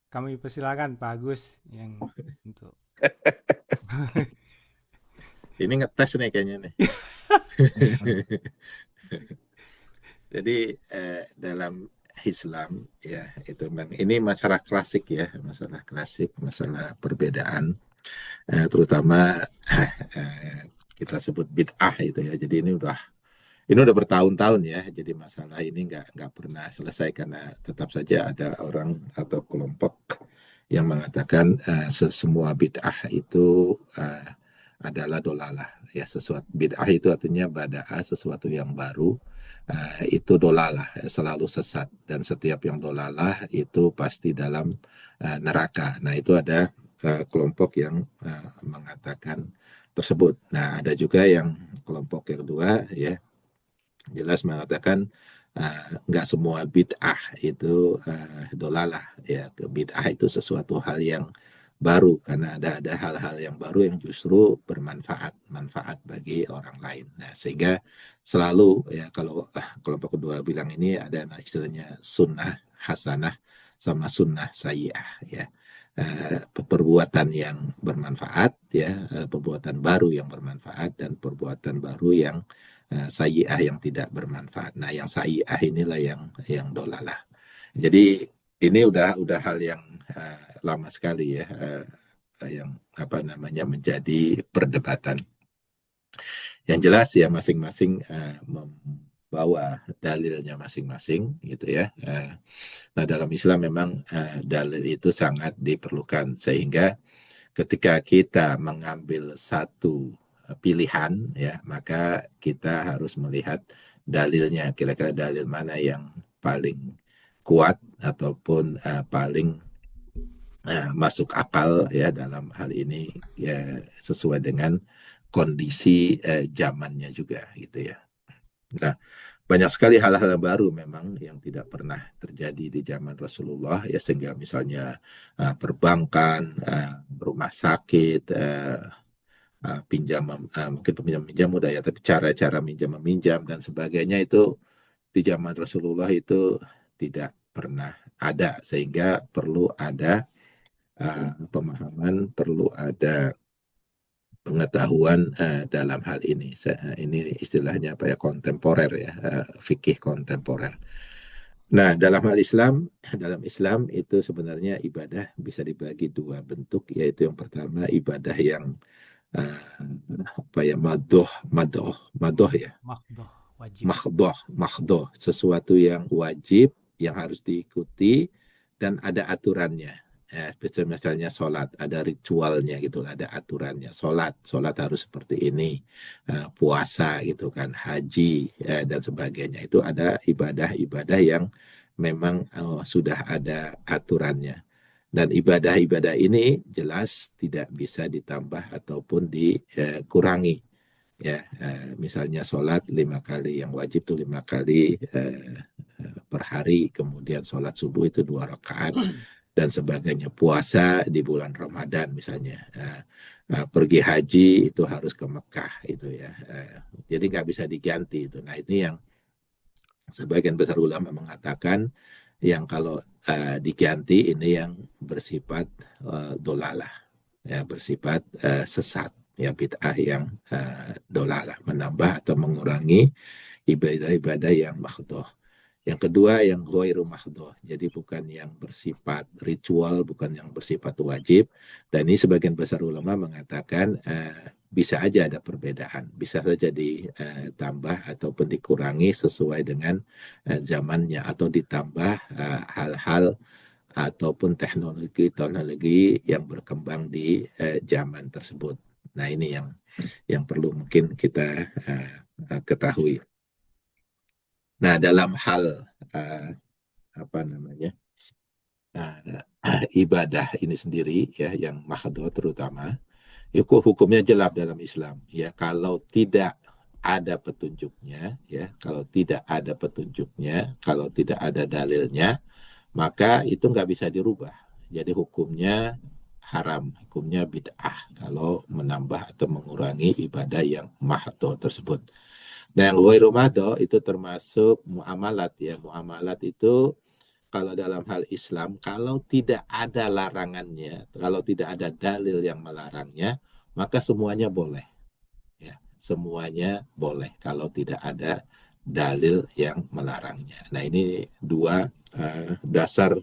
Kami persilakan Pak Agus yang untuk. Ini ngetes nih kayaknya nih. Jadi dalam Islam ya itu ini masalah klasik ya, masalah klasik, masalah perbedaan, terutama kita sebut bid'ah itu ya. Jadi ini udah bertahun-tahun ya. Jadi masalah ini nggak pernah selesai karena tetap saja ada orang atau kelompok yang mengatakan semua bid'ah itu adalah dolalah ya. Sesuatu bid'ah itu artinya bada'ah, sesuatu yang baru, itu dolalah, selalu sesat, dan setiap yang dolalah itu pasti dalam neraka. Nah itu ada kelompok yang mengatakan tersebut. Nah ada juga yang kelompok yang kedua ya, jelas mengatakan nggak semua bid'ah itu dolalah ya. Bid'ah itu sesuatu hal yang baru karena ada hal-hal yang baru yang justru manfaat bagi orang lain. Nah sehingga selalu ya kalau kelompok kedua bilang ini ada istilahnya sunnah hasanah sama sunnah sayyi'ah ya. Perbuatan yang bermanfaat, ya, perbuatan baru yang bermanfaat, dan perbuatan baru yang sayyi'ah yang tidak bermanfaat. Nah, yang sayyi'ah inilah yang dolalah. Jadi ini udah hal yang lama sekali ya, yang menjadi perdebatan. Yang jelas ya masing-masing membawa dalilnya masing-masing gitu ya. Nah, dalam Islam memang dalil itu sangat diperlukan, sehingga ketika kita mengambil satu pilihan ya, maka kita harus melihat dalilnya, kira-kira dalil mana yang paling kuat ataupun paling masuk akal ya dalam hal ini, ya sesuai dengan kondisi zamannya juga gitu ya. Nah, banyak sekali hal-hal baru memang yang tidak pernah terjadi di zaman Rasulullah ya, sehingga misalnya perbankan, rumah sakit, mungkin pinjam mudah ya, tapi cara-cara meminjam dan sebagainya itu di zaman Rasulullah itu tidak pernah ada, sehingga perlu ada pemahaman, perlu ada pengetahuan dalam hal ini. Ini istilahnya apa ya, kontemporer ya, fikih kontemporer. Nah, dalam Islam itu sebenarnya ibadah bisa dibagi dua bentuk, yaitu yang pertama ibadah yang madoh ya, wajib. makhdoh, sesuatu yang wajib yang harus diikuti dan ada aturannya. Misalnya sholat, ada ritualnya gitu, ada aturannya. Sholat harus seperti ini, puasa gitu kan, haji dan sebagainya. Itu ada ibadah-ibadah yang memang sudah ada aturannya. Dan ibadah-ibadah ini jelas tidak bisa ditambah ataupun dikurangi. Ya, misalnya sholat 5 kali, yang wajib itu 5 kali per hari, kemudian sholat subuh itu 2 rakaat dan sebagainya. Puasa di bulan Ramadan misalnya, pergi haji itu harus ke Mekah itu ya, jadi nggak bisa diganti itu. Nah, ini yang sebagian besar ulama mengatakan yang kalau diganti ini yang bersifat dolalah ya, bersifat sesat ya, bid'ah yang dolalah, menambah atau mengurangi ibadah-ibadah yang makhdoh. Yang kedua yang ghairu mahdhah, jadi bukan yang bersifat ritual, bukan yang bersifat wajib. Dan ini sebagian besar ulama mengatakan bisa aja ada perbedaan, bisa saja ditambah ataupun dikurangi sesuai dengan zamannya, atau ditambah hal-hal ataupun teknologi yang berkembang di zaman tersebut. Nah, ini yang perlu mungkin kita ketahui. Nah, dalam hal ibadah ini sendiri ya, yang mahdhah terutama, hukumnya jelas dalam Islam ya. Kalau tidak ada petunjuknya ya, kalau tidak ada dalilnya, maka itu nggak bisa dirubah. Jadi hukumnya haram, hukumnya bid'ah kalau menambah atau mengurangi ibadah yang mahdhah tersebut. Nah, yang ghairu mahdhah itu termasuk muamalat ya. Muamalat itu kalau dalam hal Islam, kalau tidak ada larangannya, kalau tidak ada dalil yang melarangnya, maka semuanya boleh. Ya, semuanya boleh kalau tidak ada dalil yang melarangnya. Nah, ini dua dasar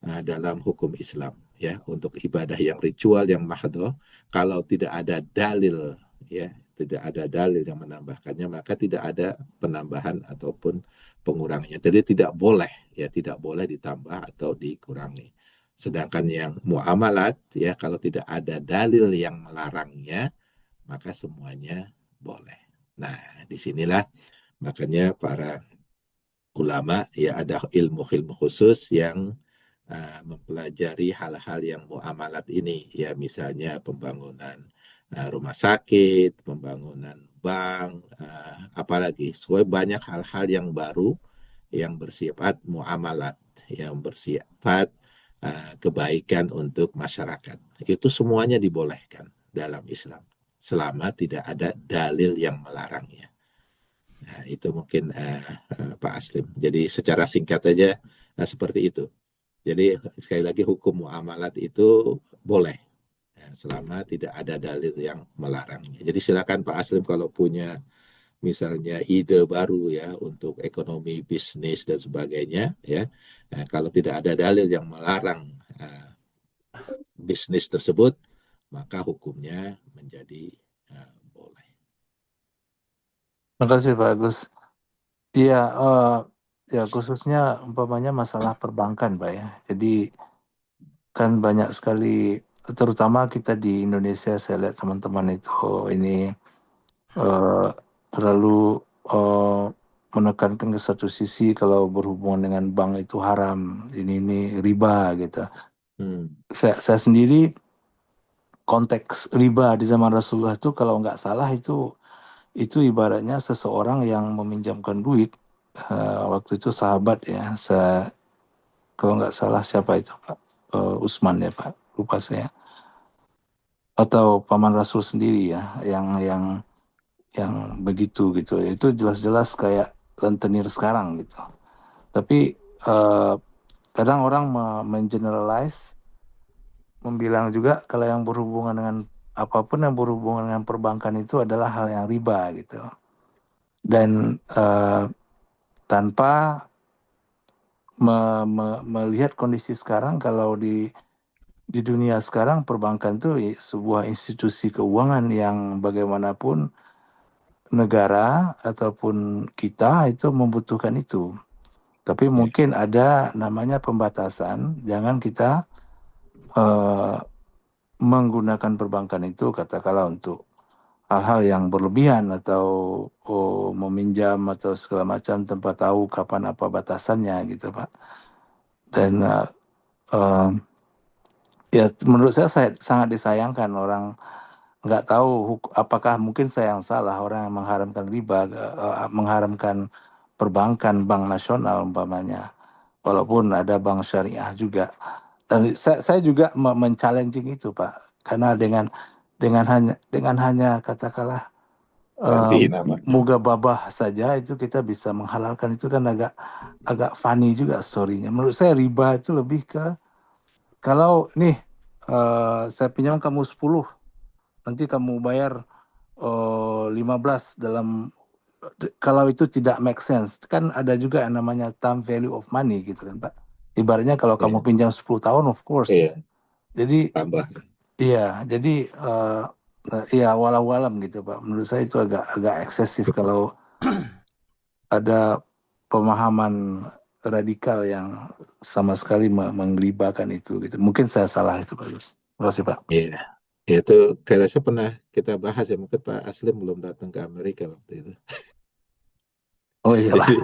dalam hukum Islam ya. Untuk ibadah yang ritual yang mahdhah, kalau tidak ada dalil ya, tidak ada dalil yang menambahkannya, maka tidak ada penambahan ataupun pengurangannya. Jadi tidak boleh ditambah atau dikurangi. Sedangkan yang muamalat ya, kalau tidak ada dalil yang melarangnya, maka semuanya boleh. Nah, disinilah makanya para ulama ya, ada ilmu khusus yang mempelajari hal-hal yang muamalat ini ya, misalnya pembangunan rumah sakit, pembangunan bank, apalagi banyak hal-hal yang baru yang bersifat muamalat, yang bersifat kebaikan untuk masyarakat. Itu semuanya dibolehkan dalam Islam selama tidak ada dalil yang melarangnya. Nah, itu mungkin Pak Aslim. Jadi secara singkat aja seperti itu. Jadi sekali lagi hukum muamalat itu boleh selama tidak ada dalil yang melarangnya. Jadi silakan Pak Aslim kalau punya misalnya ide baru ya untuk ekonomi bisnis dan sebagainya ya. Kalau tidak ada dalil yang melarang bisnis tersebut, maka hukumnya menjadi boleh. Terima kasih Pak Agus. Iya, ya khususnya umpamanya masalah perbankan Pak ya. Jadi kan banyak sekali, terutama kita di Indonesia, saya lihat teman-teman itu ini terlalu menekankan ke satu sisi kalau berhubungan dengan bank itu haram, ini riba gitu. Saya sendiri konteks riba di zaman Rasulullah itu kalau nggak salah itu ibaratnya seseorang yang meminjamkan duit, waktu itu sahabat ya, kalau nggak salah siapa itu Pak, Utsman ya Pak, lupa saya, atau paman Rasul sendiri ya, yang begitu gitu. Itu jelas-jelas kayak rentenir sekarang gitu. Tapi kadang orang mengeneralize, membilang juga kalau yang berhubungan dengan apapun yang berhubungan dengan perbankan itu adalah hal yang riba gitu. Dan tanpa melihat kondisi sekarang, kalau di dunia sekarang perbankan itu sebuah institusi keuangan yang bagaimanapun negara ataupun kita itu membutuhkan itu. Tapi mungkin ada namanya pembatasan, jangan kita menggunakan perbankan itu katakanlah untuk hal-hal yang berlebihan atau meminjam atau segala macam tanpa tahu kapan apa batasannya gitu Pak. Dan ya menurut saya sangat disayangkan orang nggak tahu apakah mungkin saya yang salah, orang yang mengharamkan riba, mengharamkan perbankan, bank nasional umpamanya, walaupun ada bank syariah juga. Dan saya juga men-challenging itu Pak, karena dengan hanya katakanlah muga babah saja itu kita bisa menghalalkan, itu kan agak funny juga story-nya. Menurut saya riba itu lebih ke kalau nih saya pinjam kamu 10, nanti kamu bayar 15 dalam, kalau itu tidak make sense. Kan ada juga yang namanya time value of money gitu kan Pak. Ibaratnya kalau kamu pinjam 10 tahun of course. Jadi tambah. Iya, jadi ya walau-walam gitu Pak. Menurut saya itu agak eksesif kalau ada pemahaman radikal yang sama sekali menggelibakan itu gitu. Mungkin saya salah itu Pak. Terima kasih Pak. Iya, itu saya rasa pernah kita bahas ya, mungkin Pak Aslim belum datang ke Amerika waktu itu. Oh iya Pak.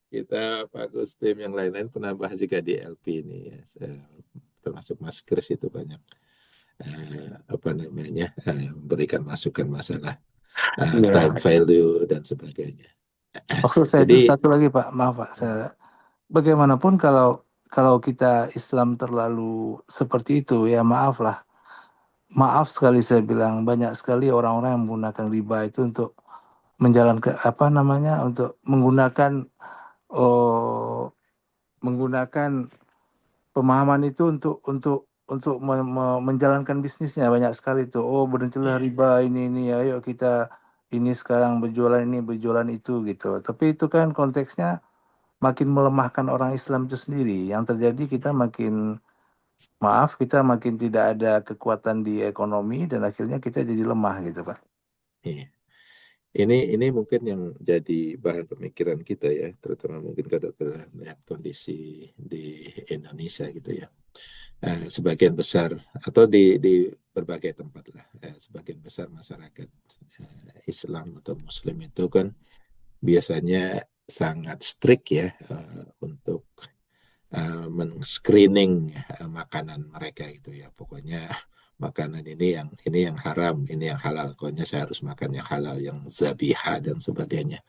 Kita Pak Gus, tim yang lain-lain pernah bahas juga di LP ini ya. Termasuk Mas Kris itu banyak memberikan masukan masalah time value dan sebagainya. Maksud saya itu satu lagi Pak, maaf Pak, bagaimanapun kalau kita Islam terlalu seperti itu ya maaf sekali saya bilang, banyak sekali orang-orang yang menggunakan riba itu untuk menjalankan untuk menggunakan pemahaman itu untuk menjalankan bisnisnya. Banyak sekali tuh, berhentilah riba ini ayo kita ini sekarang berjualan itu gitu. Tapi itu kan konteksnya makin melemahkan orang Islam itu sendiri. Yang terjadi kita makin tidak ada kekuatan di ekonomi dan akhirnya kita jadi lemah gitu Pak. Iya. Ini mungkin yang jadi bahan pemikiran kita ya, terutama mungkin kalau kita melihat kondisi di Indonesia gitu ya. Sebagian besar atau di berbagai tempat lah, sebagian besar masyarakat Islam atau Muslim itu kan biasanya sangat strict ya untuk men-screening makanan mereka gitu ya. Pokoknya makanan ini yang haram, ini yang halal. Pokoknya saya harus makan yang halal, yang zabiha dan sebagainya.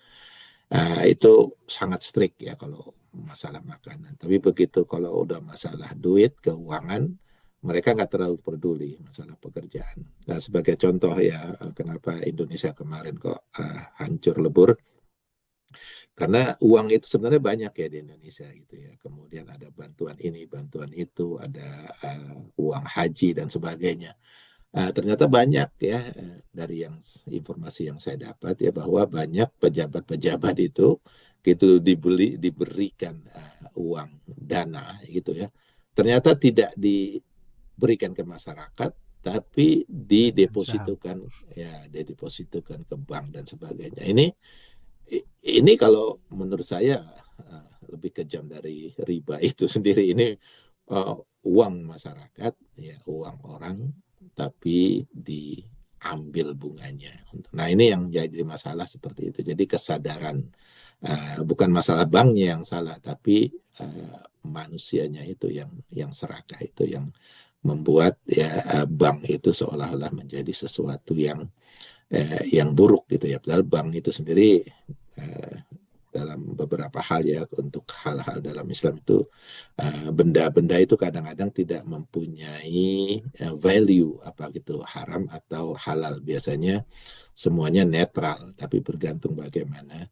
Itu sangat strict ya kalau masalah makanan. Tapi begitu kalau udah masalah duit, keuangan, mereka nggak terlalu peduli masalah pekerjaan. Nah, sebagai contoh ya, kenapa Indonesia kemarin kok hancur lebur, Karena uang itu sebenarnya banyak ya di Indonesia gitu ya. Kemudian ada bantuan ini, bantuan itu, ada uang haji dan sebagainya. Ternyata banyak ya dari yang informasi yang saya dapat ya, bahwa banyak pejabat-pejabat itu gitu diberikan uang dana gitu ya. Ternyata tidak diberikan ke masyarakat, tapi didepositokan didepositokan ke bank dan sebagainya. Ini kalau menurut saya lebih kejam dari riba itu sendiri. Ini uang masyarakat, ya uang orang, tapi diambil bunganya. Nah, ini yang jadi masalah seperti itu. Jadi kesadaran bukan masalah banknya yang salah, tapi manusianya itu yang serakah, itu yang membuat ya bank itu seolah-olah menjadi sesuatu yang buruk gitu ya. Padahal bank itu sendiri dalam beberapa hal ya, untuk hal-hal dalam Islam itu benda-benda itu kadang-kadang tidak mempunyai value apa gitu, haram atau halal. Biasanya semuanya netral, tapi bergantung bagaimana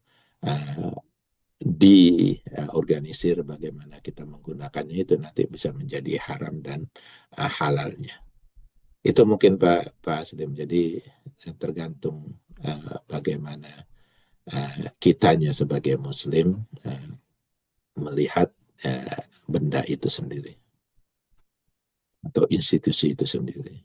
diorganisir, bagaimana kita menggunakannya, itu nanti bisa menjadi haram dan halalnya. Itu mungkin Pak Aslim. Jadi tergantung bagaimana kitanya sebagai Muslim melihat benda itu sendiri atau institusi itu sendiri.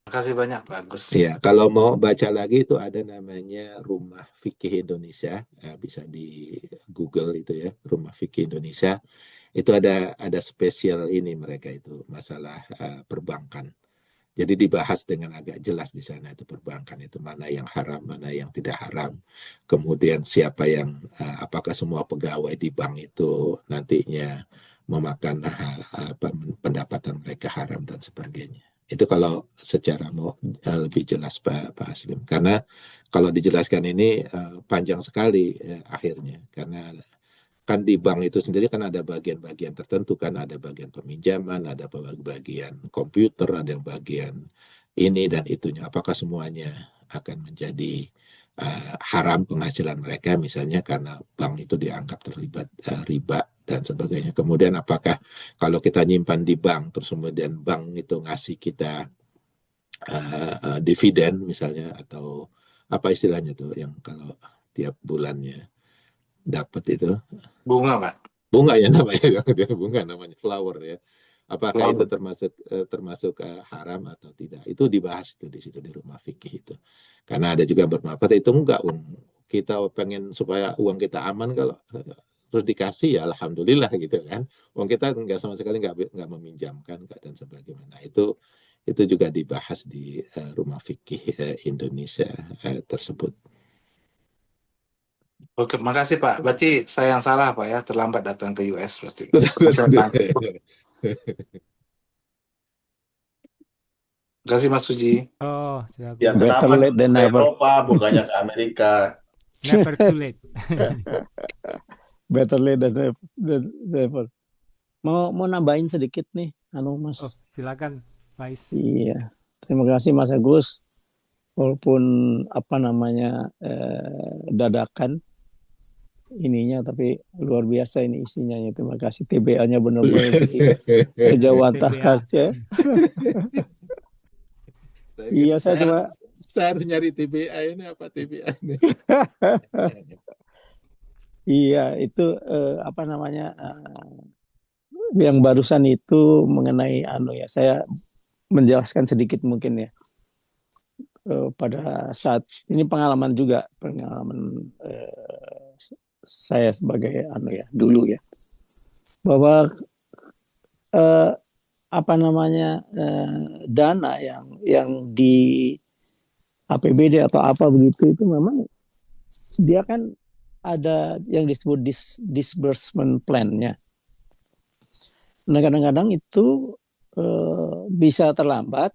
Terima kasih banyak Pak Agus. Ya, kalau mau baca lagi itu ada namanya Rumah Fikih Indonesia, bisa di Google itu ya, Rumah Fikih Indonesia. Itu ada spesial ini mereka itu masalah perbankan. Jadi dibahas dengan agak jelas di sana itu perbankan itu mana yang haram, mana yang tidak haram. Kemudian siapa yang apakah semua pegawai di bank itu nantinya memakan pendapatan mereka haram dan sebagainya. Itu kalau secara mau lebih jelas Pak Aslim. Karena kalau dijelaskan ini panjang sekali akhirnya. Karena kan di bank itu sendiri kan ada bagian-bagian tertentu, kan ada bagian peminjaman, ada bagian komputer, ada yang bagian ini dan itunya. Apakah semuanya akan menjadi haram penghasilan mereka, misalnya karena bank itu dianggap terlibat riba dan sebagainya. Kemudian apakah kalau kita nyimpan di bank, terus kemudian bank itu ngasih kita dividen misalnya, atau apa istilahnya tuh yang kalau tiap bulannya dapat itu Bunga Pak. bunga ya namanya, bunga namanya flower ya. Apakah itu Flower. termasuk haram atau tidak? Itu dibahas itu di situ di Rumah Fikih itu. Karena ada juga berpendapat itu enggak, kita pengen supaya uang kita aman, kalau terus dikasih ya alhamdulillah gitu kan. Uang kita enggak sama sekali enggak meminjamkan dan sebagainya. Nah, itu juga dibahas di Rumah Fikih Indonesia tersebut. Oke, makasih Pak. Berarti saya yang salah Pak ya, terlambat datang ke US berarti. Terima kasih Mas Suji. Oh, silakan. Ya kenapa Better late than ke never. Eropa bukannya ke Amerika? Never too late. Better late than never. Mau nambahin sedikit nih, Mas. Oh, silakan, Faiz. Iya, terima kasih Mas Agus. Walaupun dadakan ininya, tapi luar biasa ini isinya. Terima kasih, TBA-nya benar-benar kejauhan ya. Iya, saya harus nyari TBA ini, apa TBA ini? Iya, itu yang barusan itu mengenai saya menjelaskan sedikit mungkin ya. Pada saat ini pengalaman saya sebagai dulu ya, bahwa dana yang di APBD atau apa begitu, itu memang dia kan ada yang disebut disbursement plan-nya. Nah, kadang-kadang itu bisa terlambat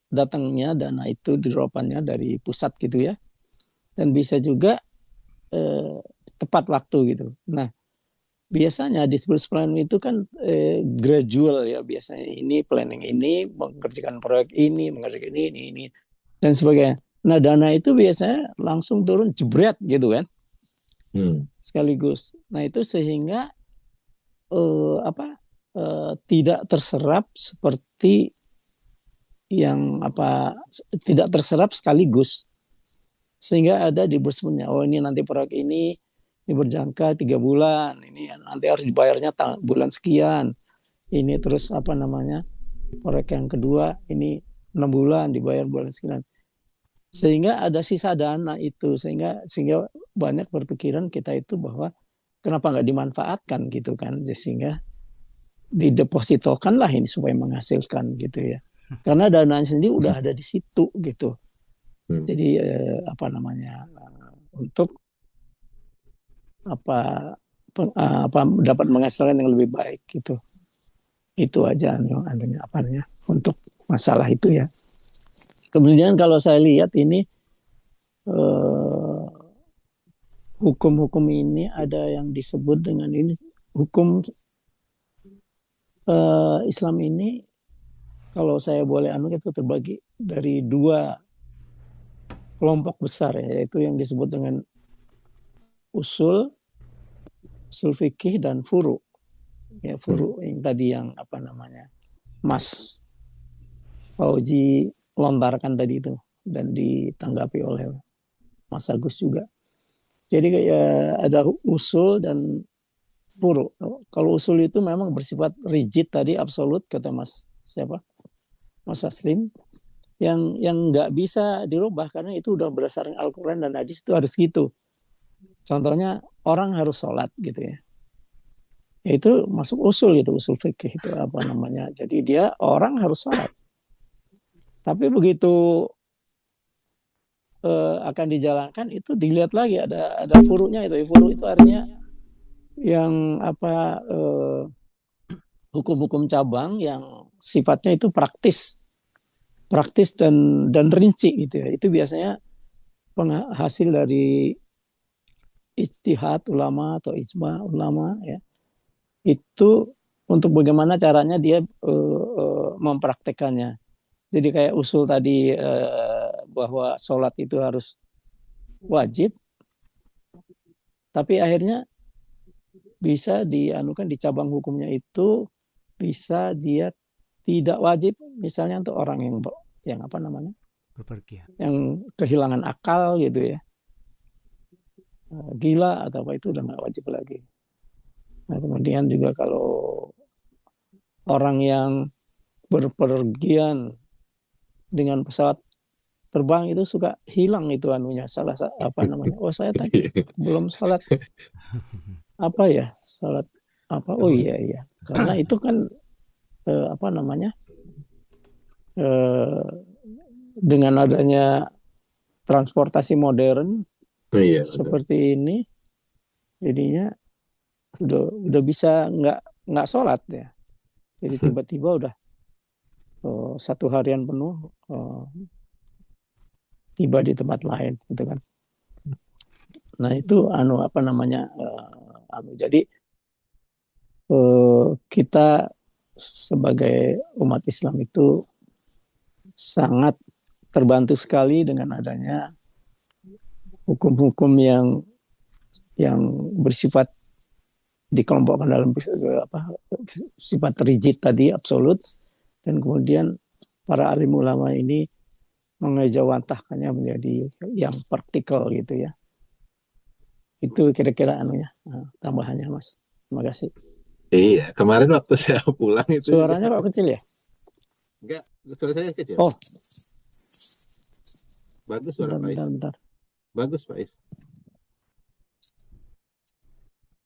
datangnya dana itu, diropannya dari pusat gitu ya, dan bisa juga tepat waktu gitu. Nah, biasanya disbursement plan itu kan gradual ya, biasanya ini planning ini, mengerjakan proyek ini, mengerjakan ini dan sebagainya. Nah, dana itu biasanya langsung turun jebret gitu kan. sekaligus. Nah itu sehingga tidak terserap seperti yang tidak terserap sekaligus, sehingga ada disbursementnya. Oh ini nanti proyek ini berjangka 3 bulan, ini nanti harus dibayarnya bulan sekian. Ini terus proyek yang kedua ini 6 bulan dibayar bulan sekian. Sehingga ada sisa dana itu, sehingga banyak berpikiran kita itu bahwa kenapa nggak dimanfaatkan gitu kan, sehingga didepositokan lah ini supaya menghasilkan gitu ya. Karena dananya sendiri udah ada di situ gitu. Jadi untuk dapat menghasilkan yang lebih baik gitu. Itu aja untuk masalah itu ya. Kemudian kalau saya lihat ini hukum-hukum ini ada yang disebut dengan ini hukum Islam ini, kalau saya boleh itu terbagi dari 2 kelompok besar ya, yaitu yang disebut dengan usul fikih dan furu. Ya, furu yang tadi yang Mas Fauzi lontarkan tadi itu dan ditanggapi oleh Mas Agus juga. Jadi ada usul dan furu. Kalau usul itu memang bersifat rigid tadi, absolut, kata Mas Aslim, yang nggak bisa dirubah karena itu udah berdasarkan Al-Quran dan hadis, itu harus gitu. Contohnya orang harus sholat gitu ya. Itu masuk usul fikih itu Jadi dia orang harus sholat. Tapi begitu akan dijalankan itu dilihat lagi ada furunya itu. Furu itu artinya yang hukum-hukum cabang yang sifatnya itu praktis dan rinci gitu ya. Itu biasanya hasil dari ijtihad ulama atau ijma ulama ya. Itu untuk bagaimana caranya dia mempraktekannya. Jadi kayak usul tadi bahwa sholat itu harus wajib, tapi akhirnya bisa dianukan di cabang hukumnya itu bisa dia tidak wajib, misalnya untuk orang yang bepergian, yang kehilangan akal gitu ya, gila atau itu udah nggak wajib lagi. Nah kemudian juga kalau orang yang berpergian dengan pesawat terbang itu suka hilang itu salah saya tadi belum sholat sholat oh iya karena itu kan dengan adanya transportasi modern seperti ini, jadinya udah bisa nggak sholat ya. Jadi tiba-tiba udah 1 harian penuh tiba di tempat lain gitu kan. Nah itu jadi kita sebagai umat Islam itu sangat terbantu sekali dengan adanya hukum-hukum yang bersifat dikelompokkan dalam sifat rigid tadi, absolut, dan kemudian para alim ulama ini mengejawantahkannya menjadi yang praktikal gitu ya. Itu kira-kira tambahannya Mas. Terima kasih. Iya, kemarin waktu saya pulang itu suaranya kok kecil ya? Enggak, suara saya kecil. Oh. Bagus suara Pak Is. Bentar. Bagus Pak Is.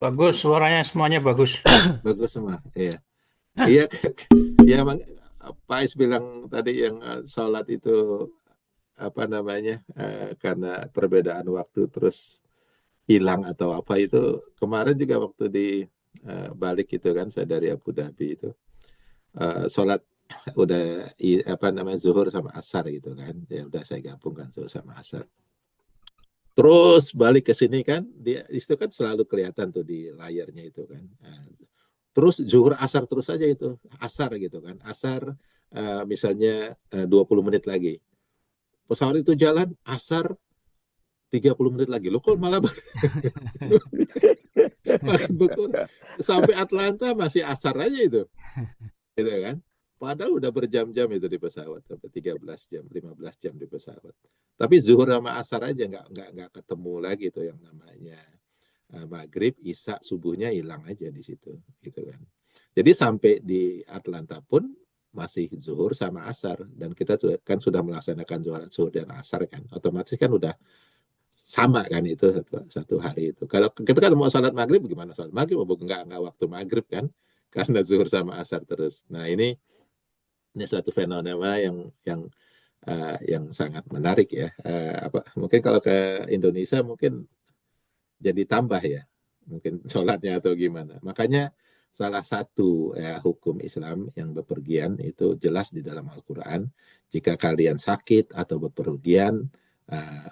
Bagus, suaranya semuanya bagus. Bagus semua, iya. Iya, ya Pak Is bilang tadi yang sholat itu karena perbedaan waktu terus hilang atau apa itu. Kemarin juga waktu di balik itu kan, saya dari Abu Dhabi itu sholat udah zuhur sama asar gitu kan, ya udah saya gabungkan zuhur sama asar. Terus balik ke sini kan, itu kan selalu kelihatan tuh di layarnya itu kan. Terus zuhur asar terus aja itu, asar gitu kan. Asar misalnya 20 menit lagi. Pesawat itu jalan, asar 30 menit lagi. Loh kok malah makin berkurang. Sampai Atlanta masih asar aja itu. Gitu kan. Padahal udah berjam-jam itu di pesawat, sampai 13 jam, 15 jam di pesawat. Tapi zuhur sama asar aja nggak ketemu lagi tuh yang namanya maghrib, isya, subuhnya hilang aja di situ, gitu kan. Jadi sampai di Atlanta pun masih zuhur sama asar, dan kita kan sudah melaksanakan zuhur dan asar kan, otomatis kan udah sama kan itu satu hari itu. Kalau kita kan mau salat maghrib, gimana salat maghrib? Nggak waktu maghrib kan, karena zuhur sama asar terus. Nah ini suatu fenomena yang sangat menarik ya. Mungkin kalau ke Indonesia mungkin jadi tambah ya, mungkin sholatnya atau gimana. Makanya salah satu hukum Islam yang bepergian itu jelas di dalam Al-Quran. Jika kalian sakit atau bepergian,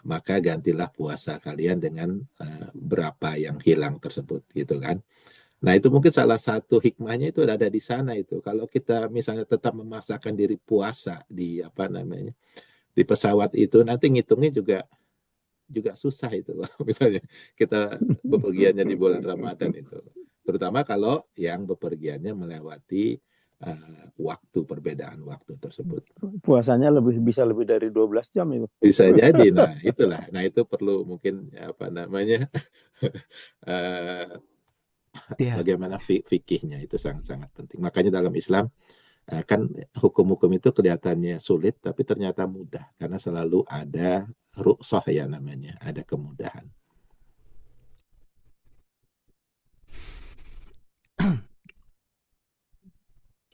maka gantilah puasa kalian dengan berapa yang hilang tersebut, gitu kan. Nah itu mungkin salah satu hikmahnya itu ada di sana itu. Kalau kita misalnya tetap memaksakan diri puasa di di pesawat itu, nanti ngitungnya juga susah itu. Misalnya kita bepergiannya di bulan Ramadan itu, terutama kalau yang bepergiannya melewati waktu perbedaan waktu tersebut. Puasanya bisa lebih dari 12 jam itu. Bisa jadi. Nah itulah. Nah itu perlu mungkin bagaimana fikihnya itu sangat-sangat penting. Makanya dalam Islam kan hukum-hukum itu kelihatannya sulit, tapi ternyata mudah karena selalu ada rukhsah ya namanya, ada kemudahan.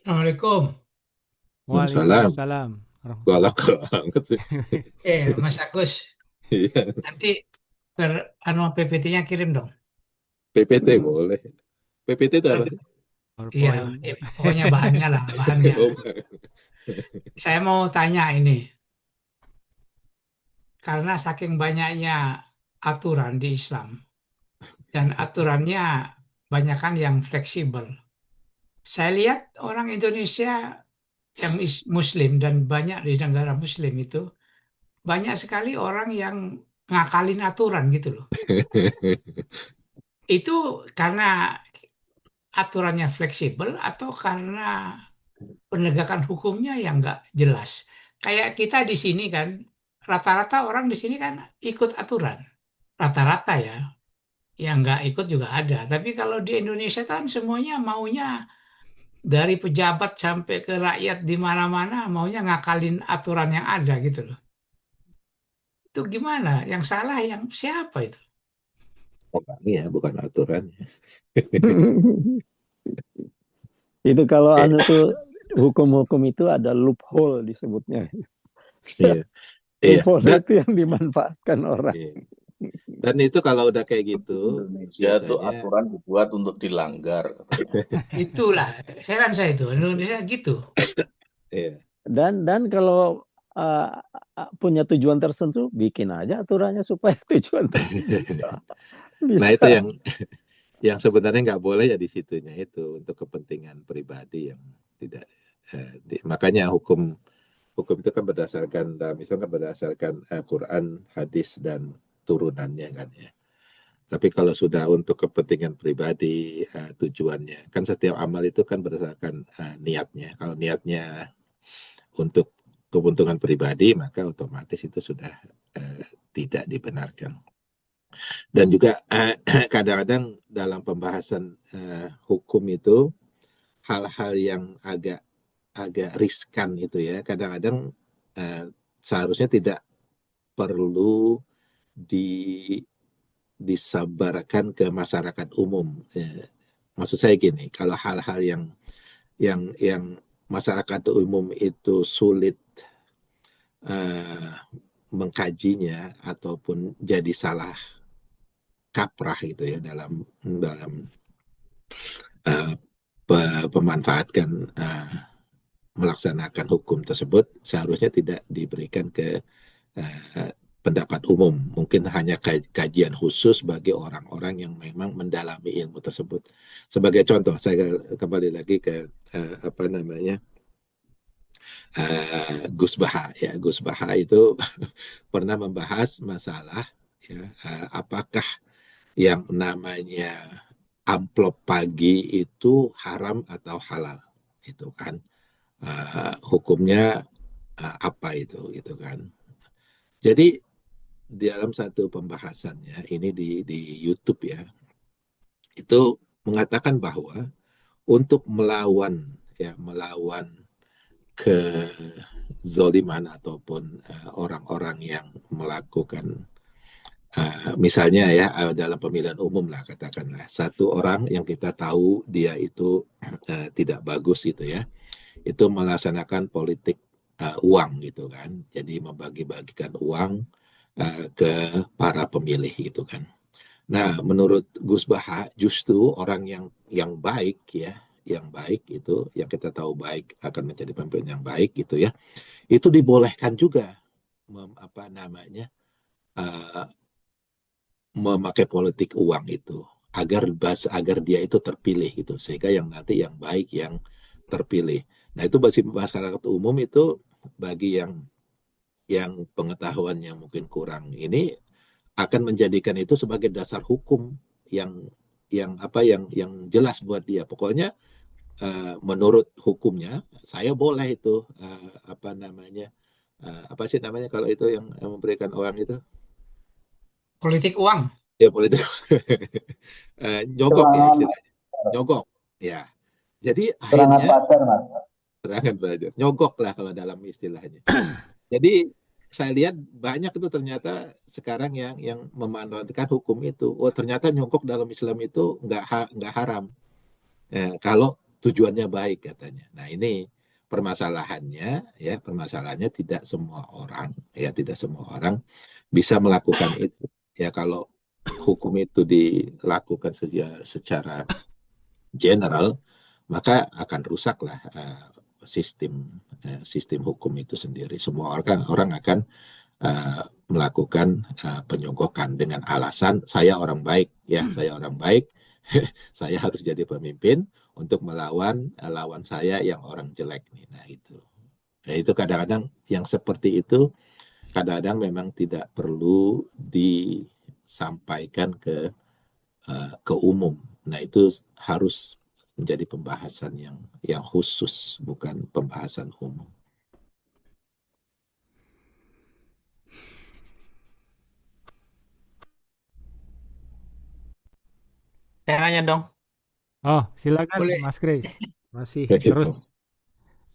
Assalamualaikum. Waalaikumsalam. Galak banget sih. Mas Agus. Iya. Nanti PPT-nya kirim dong. PPT boleh. PPT itu apa? Iya, pokoknya bahannya lah, bahannya. Saya mau tanya ini. Karena saking banyaknya aturan di Islam, dan aturannya banyakkan yang fleksibel. Saya lihat orang Indonesia yang Muslim dan banyak di negara Muslim itu, banyak sekali orang yang ngakalin aturan gitu loh. Itu karena aturannya fleksibel atau karena penegakan hukumnya yang nggak jelas. Kayak kita di sini kan, rata-rata orang di sini kan ikut aturan. Rata-rata ya. Yang nggak ikut juga ada. Tapi kalau di Indonesia kan semuanya maunya dari pejabat sampai ke rakyat di mana-mana maunya ngakalin aturan yang ada gitu loh. Itu gimana? Yang salah yang siapa itu? Orangnya bukan aturannya. Itu kalau tuh hukum-hukum itu ada loophole disebutnya. Iya. Loophole itu yang dimanfaatkan orang. Iya. Dan itu kalau udah kayak gitu, Indonesia tuh aturan dibuat untuk dilanggar. Itulah, heran saya itu Indonesia gitu. Iya. Dan kalau punya tujuan tertentu, bikin aja aturannya supaya tujuan tertentu. Nah itu yang sebenarnya nggak boleh ya di situnya itu untuk kepentingan pribadi yang tidak. Makanya hukum itu kan berdasarkan misalnya berdasarkan Quran, hadis dan turunannya kan ya. Tapi kalau sudah untuk kepentingan pribadi, tujuannya kan setiap amal itu kan berdasarkan niatnya. Kalau niatnya untuk keuntungan pribadi, maka otomatis itu sudah tidak dibenarkan. Dan juga kadang-kadang dalam pembahasan hukum itu hal-hal yang agak riskan itu ya, kadang-kadang seharusnya tidak perlu disabarkan ke masyarakat umum. Maksud saya gini, kalau hal-hal yang masyarakat umum itu sulit mengkajinya ataupun jadi salah kaprah gitu ya dalam pemanfaatkan melaksanakan hukum tersebut, seharusnya tidak diberikan ke pendapat umum. Mungkin hanya kajian khusus bagi orang-orang yang memang mendalami ilmu tersebut. Sebagai contoh, saya kembali lagi ke Gus Baha ya. Gus Baha itu pernah membahas masalah ya, apakah yang namanya amplop pagi itu haram atau halal, itu kan. Hukumnya apa itu gitu kan. Jadi di dalam satu pembahasannya ini di YouTube ya, itu mengatakan bahwa untuk melawan kezoliman ataupun orang-orang yang melakukan misalnya ya dalam pemilihan umum lah katakanlah satu orang yang kita tahu dia itu tidak bagus gitu ya, itu melaksanakan politik uang gitu kan, jadi membagi-bagikan uang ke para pemilih gitu kan. Nah, menurut Gus Baha, justru orang yang baik ya, yang baik itu, yang kita tahu baik akan menjadi pemimpin yang baik gitu ya, itu dibolehkan juga apa namanya uh, memakai politik uang itu agar dia itu terpilih gitu, sehingga yang nanti yang baik yang terpilih. Nah, itu bagi masyarakat umum itu, bagi yang pengetahuannya mungkin kurang ini, akan menjadikan itu sebagai dasar hukum yang yang jelas buat dia. Pokoknya menurut hukumnya saya boleh itu apa namanya apa sih namanya kalau itu yang memberikan uang itu, Politik uang. ya politik nyogok ya Serangan, istilahnya, nyogok ya. Jadi serangan akhirnya pacar, Mas. serangan belajar nyogok lah kalau dalam istilahnya. Jadi saya lihat banyak itu ternyata sekarang yang memanfaatkan hukum itu. Oh, ternyata nyogok dalam Islam itu nggak haram. Kalau tujuannya baik katanya. Nah, ini permasalahannya tidak semua orang bisa melakukan itu. Ya, kalau hukum itu dilakukan secara general, maka akan rusaklah sistem hukum itu sendiri. Semua orang akan melakukan penyonggokan dengan alasan saya orang baik, ya saya orang baik, saya harus jadi pemimpin untuk melawan lawan saya yang orang jelek nih. Nah itu, kadang-kadang yang seperti itu kadang-kadang memang tidak perlu disampaikan ke umum. Nah itu harus menjadi pembahasan yang khusus, bukan pembahasan umum. Saya nanya dong, Oh, silakan Boleh. Mas Kris. Masih Kayak gitu. terus.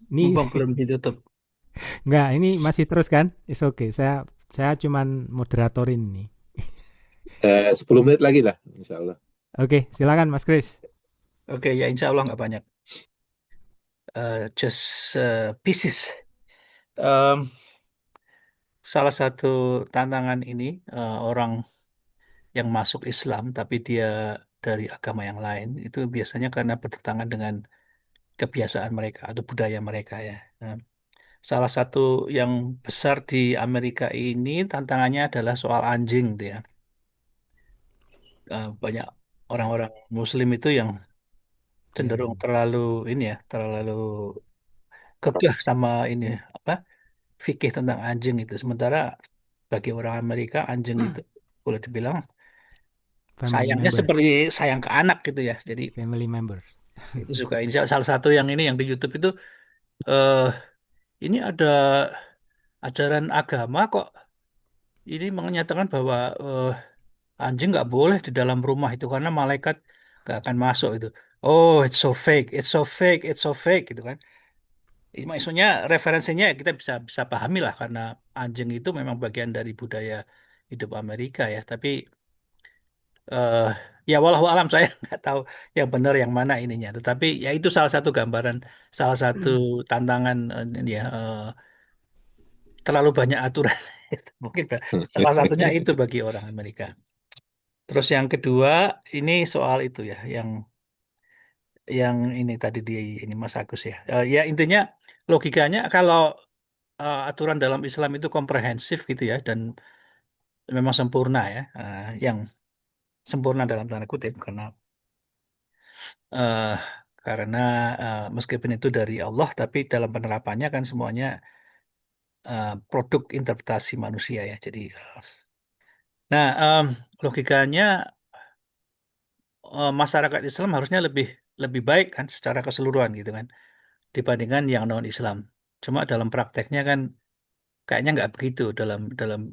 Ini mumpung belum ditutup. enggak, ini masih terus kan? It's okay. Saya cuman moderatorin nih. 10 menit lagi lah, insya Allah. Oke, silakan Mas Kris. Oke, ya insya Allah nggak banyak. Just pieces. Salah satu tantangan ini orang yang masuk Islam tapi dia dari agama yang lain itu biasanya karena bertentangan dengan kebiasaan mereka atau budaya mereka ya. Nah, salah satu yang besar di Amerika ini tantangannya adalah soal anjing tuh ya. Banyak orang-orang Muslim itu yang cenderung terlalu ini ya, terlalu kekeh sama ini apa fikih tentang anjing itu. Sementara bagi orang Amerika anjing itu boleh dibilang Family sayangnya member. seperti sayang ke anak gitu ya. Jadi Family member. itu suka ini salah satu yang ini yang di YouTube itu eh ini ada ajaran agama kok ini menyatakan bahwa anjing nggak boleh di dalam rumah itu karena malaikat nggak akan masuk itu. Oh, it's so fake, it's so fake, it's so fake gitu kan. Maksudnya referensinya kita bisa bisa pahami lah karena anjing itu memang bagian dari budaya hidup Amerika ya. Tapi eh ya walau alam saya nggak tahu yang benar yang mana ininya. Tetapi ya itu salah satu gambaran, salah satu tantangan ini ya terlalu banyak aturan. Mungkin salah satunya itu bagi orang Amerika. Terus yang kedua ini soal itu ya, yang ini tadi di ini Mas Agus ya. Ya intinya logikanya kalau aturan dalam Islam itu komprehensif gitu ya dan memang sempurna ya, yang sempurna dalam tanda kutip eh, karena meskipun itu dari Allah tapi dalam penerapannya kan semuanya produk interpretasi manusia ya. Jadi Nah, logikanya masyarakat Islam harusnya lebih lebih baik kan secara keseluruhan gitu kan dibandingkan yang non Islam. Cuma dalam prakteknya kan kayaknya nggak begitu dalam dalam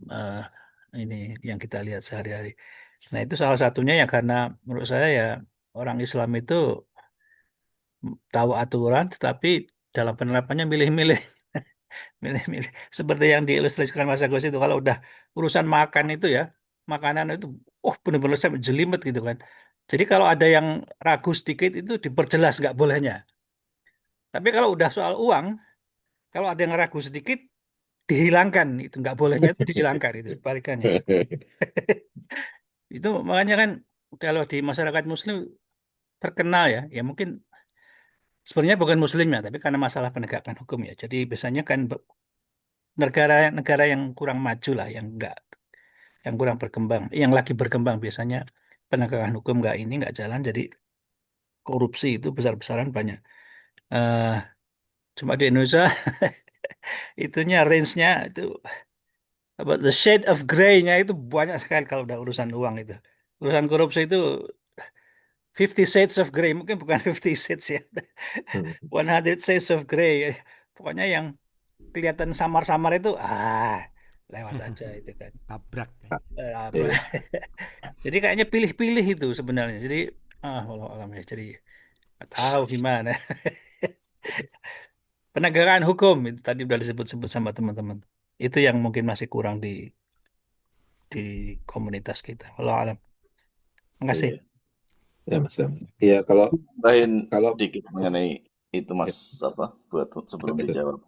ini yang kita lihat sehari-hari. Nah, itu salah satunya ya karena menurut saya ya orang Islam itu tahu aturan tetapi dalam penerapannya milih-milih. Milih-milih. Seperti yang diilustrasikan Mas Agus itu kalau udah urusan makan itu ya, makanan itu benar-benar sampai jelimet gitu kan. Jadi kalau ada yang ragu sedikit itu diperjelas nggak bolehnya. Tapi kalau udah soal uang, kalau ada yang ragu sedikit dihilangkan itu nggak bolehnya itu dihilangkan itu sebalikannya. Itu makanya kan kalau di masyarakat Muslim terkenal ya, ya mungkin sebenarnya bukan Muslimnya, tapi karena masalah penegakan hukum ya. Jadi biasanya kan negara-negara yang kurang maju lah, yang kurang berkembang, yang lagi berkembang biasanya penegakan hukum nggak jalan, jadi korupsi itu besar-besaran banyak. Eh Cuma di Indonesia itunya range-nya itu about the shade of gray-nya itu banyak sekali kalau udah urusan uang itu. Urusan korupsi itu 50 shades of gray, mungkin bukan 50 shades ya. 100 shades of gray. Pokoknya yang kelihatan samar-samar itu lewat aja itu kan. Tabrak. Apa. Jadi kayaknya pilih-pilih itu sebenarnya. Jadi walau alam ya. Jadi nggak tahu gimana. Penegakan hukum itu tadi udah disebut-sebut sama teman-teman. Itu yang mungkin masih kurang di komunitas kita. Walau alam. Makasih. Ya Mas. Iya kalau Dikit mengenai itu Mas buat sebelum dijawab.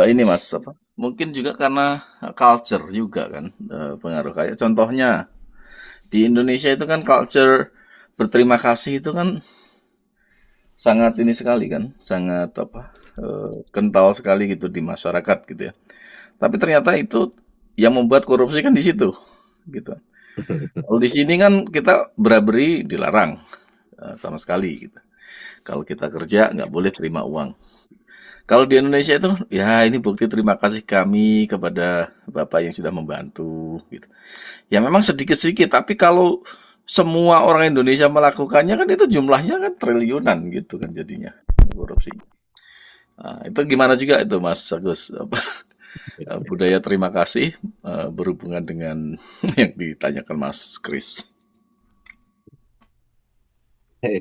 Ini Mas mungkin juga karena culture juga kan pengaruh kayak contohnya di Indonesia itu kan culture berterima kasih itu kan sangat ini sekali kan, sangat kental sekali gitu di masyarakat gitu ya. Tapi ternyata itu yang membuat korupsi kan di situ gitu. Kalau di sini kan kita berabri dilarang sama sekali gitu. Kalau kita kerja nggak boleh terima uang. Kalau di Indonesia itu ya ini bukti terima kasih kami kepada Bapak yang sudah membantu gitu. Ya memang sedikit-sedikit tapi kalau semua orang Indonesia melakukannya kan itu jumlahnya kan triliunan gitu kan jadinya korupsi. Nah, itu gimana juga itu Mas Agus budaya terima kasih berhubungan dengan yang ditanyakan Mas Kris.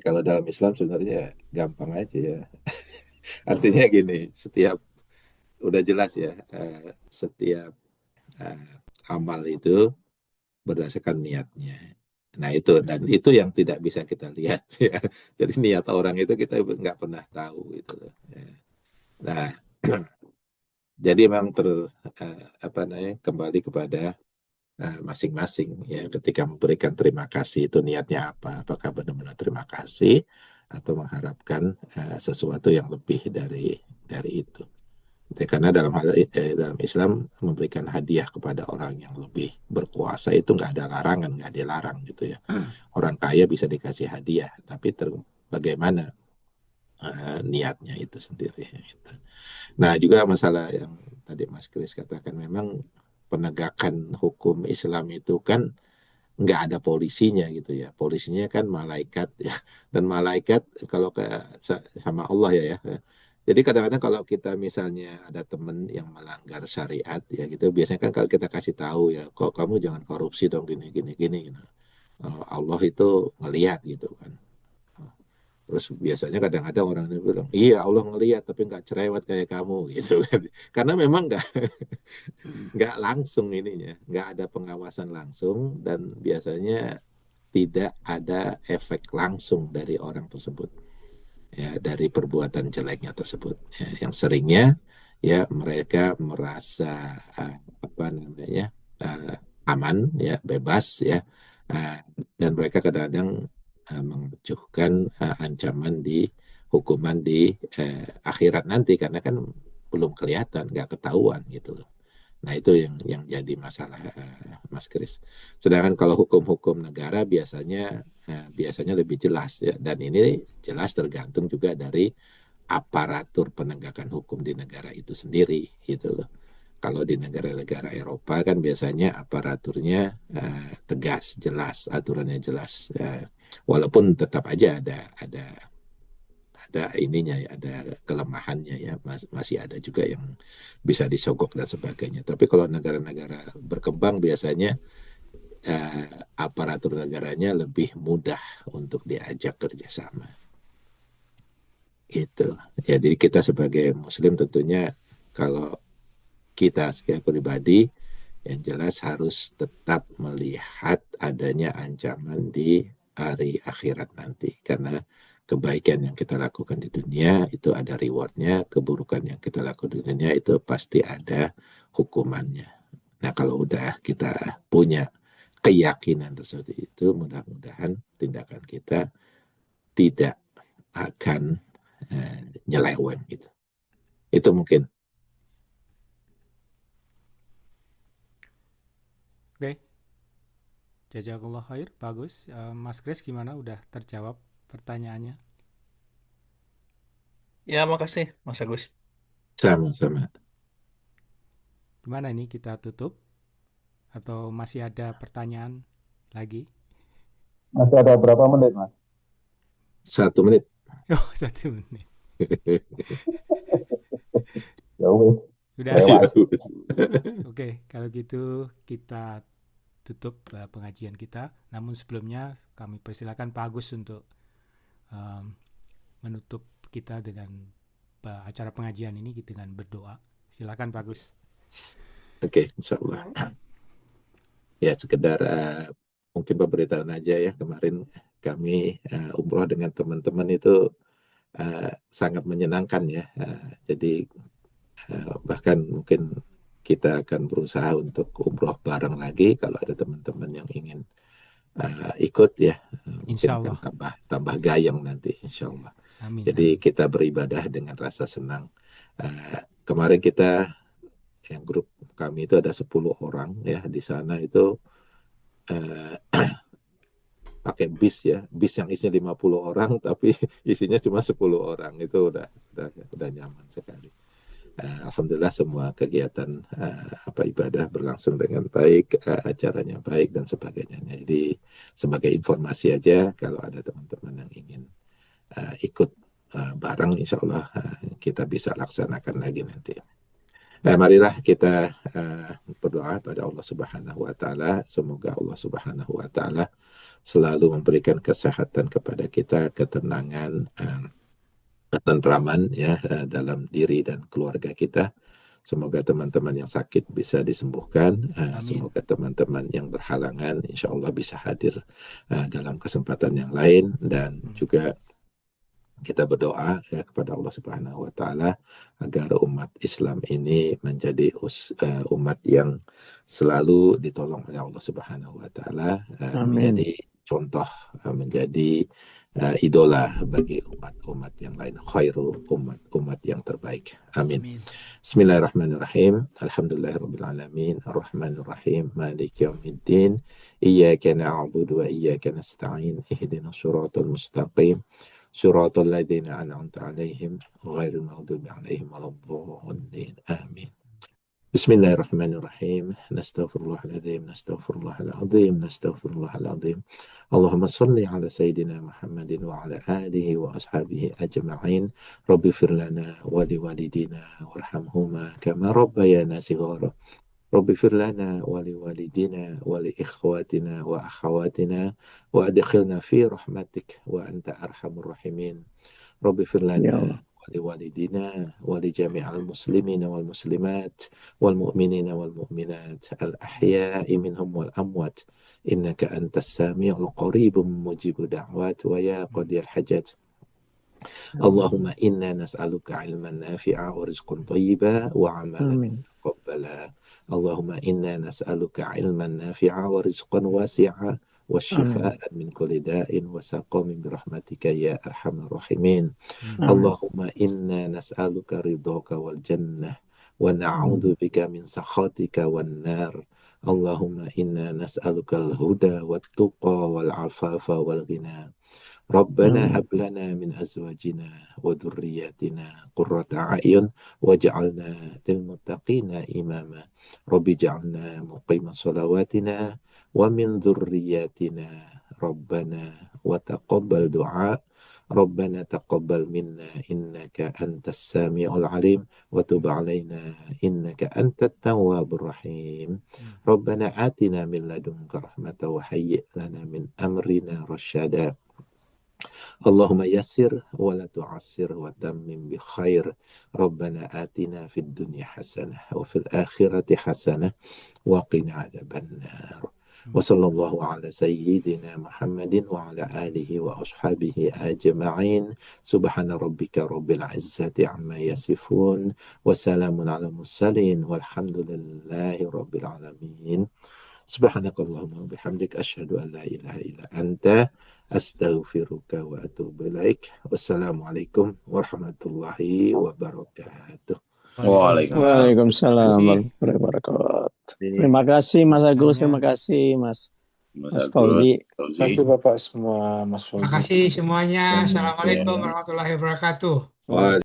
Kalau dalam Islam sebenarnya gampang aja ya. Artinya gini, setiap udah jelas ya, setiap amal itu berdasarkan niatnya. Nah itu dan itu yang tidak bisa kita lihat ya. Jadi niat orang itu kita nggak pernah tahu gitu. Nah jadi memang kembali kepada masing-masing ya ketika memberikan terima kasih itu niatnya apa? Apakah benar-benar terima kasih atau mengharapkan sesuatu yang lebih dari itu? Karena dalam Islam memberikan hadiah kepada orang yang lebih berkuasa itu nggak ada larangan, nggak dilarang gitu ya. Orang kaya bisa dikasih hadiah, tapi bagaimana niatnya itu sendiri. Gitu. Nah juga masalah yang tadi Mas Kris katakan memang penegakan hukum Islam itu kan nggak ada polisinya gitu ya. Polisinya kan malaikat ya. Dan malaikat kalau sama Allah ya. Jadi kadang-kadang kalau kita misalnya ada teman yang melanggar syariat ya gitu, biasanya kan kalau kita kasih tahu ya, kok kamu jangan korupsi dong gini gini gini. Gitu. Allah itu ngelihat gitu kan. Terus biasanya kadang-kadang orang itu bilang, iya Allah ngelihat tapi nggak cerewet kayak kamu gitu kan. Karena memang nggak langsung ininya, nggak ada pengawasan langsung dan biasanya tidak ada efek langsung dari orang tersebut. Ya, dari perbuatan jeleknya tersebut. Ya, yang seringnya ya mereka merasa aman ya, bebas ya. Dan mereka kadang-kadang mengajukan ancaman di hukuman di akhirat nanti karena kan belum kelihatan, nggak ketahuan gitu loh. Nah itu yang jadi masalah Mas Kris. Sedangkan kalau hukum-hukum negara biasanya lebih jelas ya, dan ini jelas tergantung juga dari aparatur penegakan hukum di negara itu sendiri gitu loh. Kalau di negara-negara Eropa kan biasanya aparaturnya tegas, jelas, aturannya jelas. Walaupun tetap aja ada ininya ya, ada kelemahannya ya, masih ada juga yang bisa disogok dan sebagainya. Tapi kalau negara-negara berkembang biasanya eh, aparatur negaranya lebih mudah untuk diajak kerjasama. Itu. Ya, jadi kita sebagai Muslim tentunya kalau kita sebagai pribadi yang jelas harus tetap melihat adanya ancaman di hari akhirat nanti. Karena kebaikan yang kita lakukan di dunia itu ada rewardnya, keburukan yang kita lakukan di dunia itu pasti ada hukumannya. Nah, kalau udah kita punya keyakinan tersebut itu, mudah-mudahan tindakan kita tidak akan nyeleweng gitu. Itu mungkin. Oke, jazakallah khair, bagus. Mas Kris gimana? Udah terjawab pertanyaannya? Ya, makasih Mas Agus. Sama-sama. Gimana ini kita tutup? Atau masih ada pertanyaan lagi? Masih ada berapa menit, Mas? 1 menit. Oh, 1 menit. Ya wes. Udah. Lewat. Oke, kalau gitu kita tutup pengajian kita. Namun sebelumnya kami persilakan Pak Agus untuk menutup kita dengan acara pengajian ini dengan berdoa. Silakan Pak Agus. Oke, insya Allah. Ya, sekedar mungkin pemberitahuan aja ya, kemarin kami umroh dengan teman-teman itu sangat menyenangkan ya. Jadi bahkan mungkin kita akan berusaha untuk umroh bareng lagi kalau ada teman-teman yang ingin ikut ya. Mungkin Insya akan Allah. tambah gayung nanti, insya Allah. Amin. Jadi kita beribadah dengan rasa senang. Kemarin kita yang grup kami itu ada 10 orang ya, di sana itu pakai bis ya, bis yang isinya 50 orang tapi isinya cuma 10 orang, itu udah nyaman sekali. Alhamdulillah semua kegiatan ibadah berlangsung dengan baik, acaranya baik dan sebagainya. Jadi sebagai informasi aja, kalau ada teman-teman yang ingin ikut bareng, insya Allah kita bisa laksanakan lagi nanti. Marilah kita berdoa pada Allah Subhanahu wa Ta'ala. Semoga Allah Subhanahu wa Ta'ala selalu memberikan kesehatan kepada kita, ketenangan, ketentraman ya dalam diri dan keluarga kita. Semoga teman-teman yang sakit bisa disembuhkan. Semoga teman-teman yang berhalangan insya Allah bisa hadir dalam kesempatan yang lain. Dan juga kita berdoa ya kepada Allah Subhanahu wa Ta'ala agar umat Islam ini menjadi umat yang selalu ditolong oleh Allah Subhanahu wa Ta'ala, menjadi contoh, menjadi idola bagi umat-umat yang lain, khairu umat yang terbaik. Amin. Bismillahirrahmanirrahim. Alhamdulillahirabbil alamin, arrahmanir rahim, maliki yaumiddin, iyyaka na'budu wa iyyaka nasta'in, ihdinas siratal mustaqim, siratal ladzina an'amta 'alaihim ghairil maghdubi 'alaihim waladdallin. Amin. Bismillahirrahmanirrahim. Nastaghfirullahaladzim, nastaghfirullahaladzim, nastaghfirullahaladzim. Allahumma salli ala Sayyidina Muhammadin wa ala alihi wa ashabihi ajma'in. Rabbi firlana wa liwalidina warhamhuma kama rabbayana sighara. Rabbi firlana wa liwalidina wa li ikhwatina wa akhawatina wa adkhilna fi rahmatik wa anta arhamur rahimin. Rabbi firlana ولوالدينا ولجميع المسلمين والمسلمات والمؤمنين والمؤمنات الأحياء منهم والأموات إنك أنت السميع القريب مجيب دعوات ويا قاضي الحاجات. اللهم إنا نسألك علما نافعا ورزقا طيبا وعملا متقبلا. اللهم إنا نسألك علما نافعا ورزقا واسعا والشفاء من كل داء وسقم برحمتك يا أرحم الراحمين. اللهم إنا نسألك رضاك والجنة ونعوذ بك من سخطك والنار. اللهم إنا نسألك الهدى والتقى والعفاف والغنى. Rabbana Amin. hab lana min azwajina wa dhurriyyatina qurrata a'yun waj'alna lil muttaqina imama. Rabbi ja'alna muqima salawatina wa min dhurriyyatina Rabbana wa taqabbal du'a. Rabbana taqabbal minna innaka antas sami'ul alim wa tub alaina innaka antat tawwabur rahim. Rabbana atina min ladunka rahmatan wa hayyi' lana min amrina rasyada. Allahumma yassir wa la tu'assir wa tammim bi khair. Rabbana atina fid dunya hasanah wa fil akhirati hasanah wa qina adzabannar. Wa sallallahu ala sayyidina Muhammadin wa ala alihi wa ashabihi ajma'in. Subhana rabbika rabbil izzati amma yasifun wa salamun ala mursalin walhamdulillahi rabbil alamin. Subhanakallahumma wa bihamdik asyhadu an la ilaha illa anta astaghfiruka wa atubu ilaik. Wassalamualaikum warahmatullahi wabarakatuh. Waalaikumsalam. Waalaikumsalam Terima warahmatullahi wabarakatuh. Terima kasih Mas Agus, terima kasih Mas Mas Agus, Fauzi. Terima Fauzi. kasih Bapak semua, Mas Terima Fauzi. kasih semuanya. Assalamualaikum Ya. warahmatullahi wabarakatuh. kasih.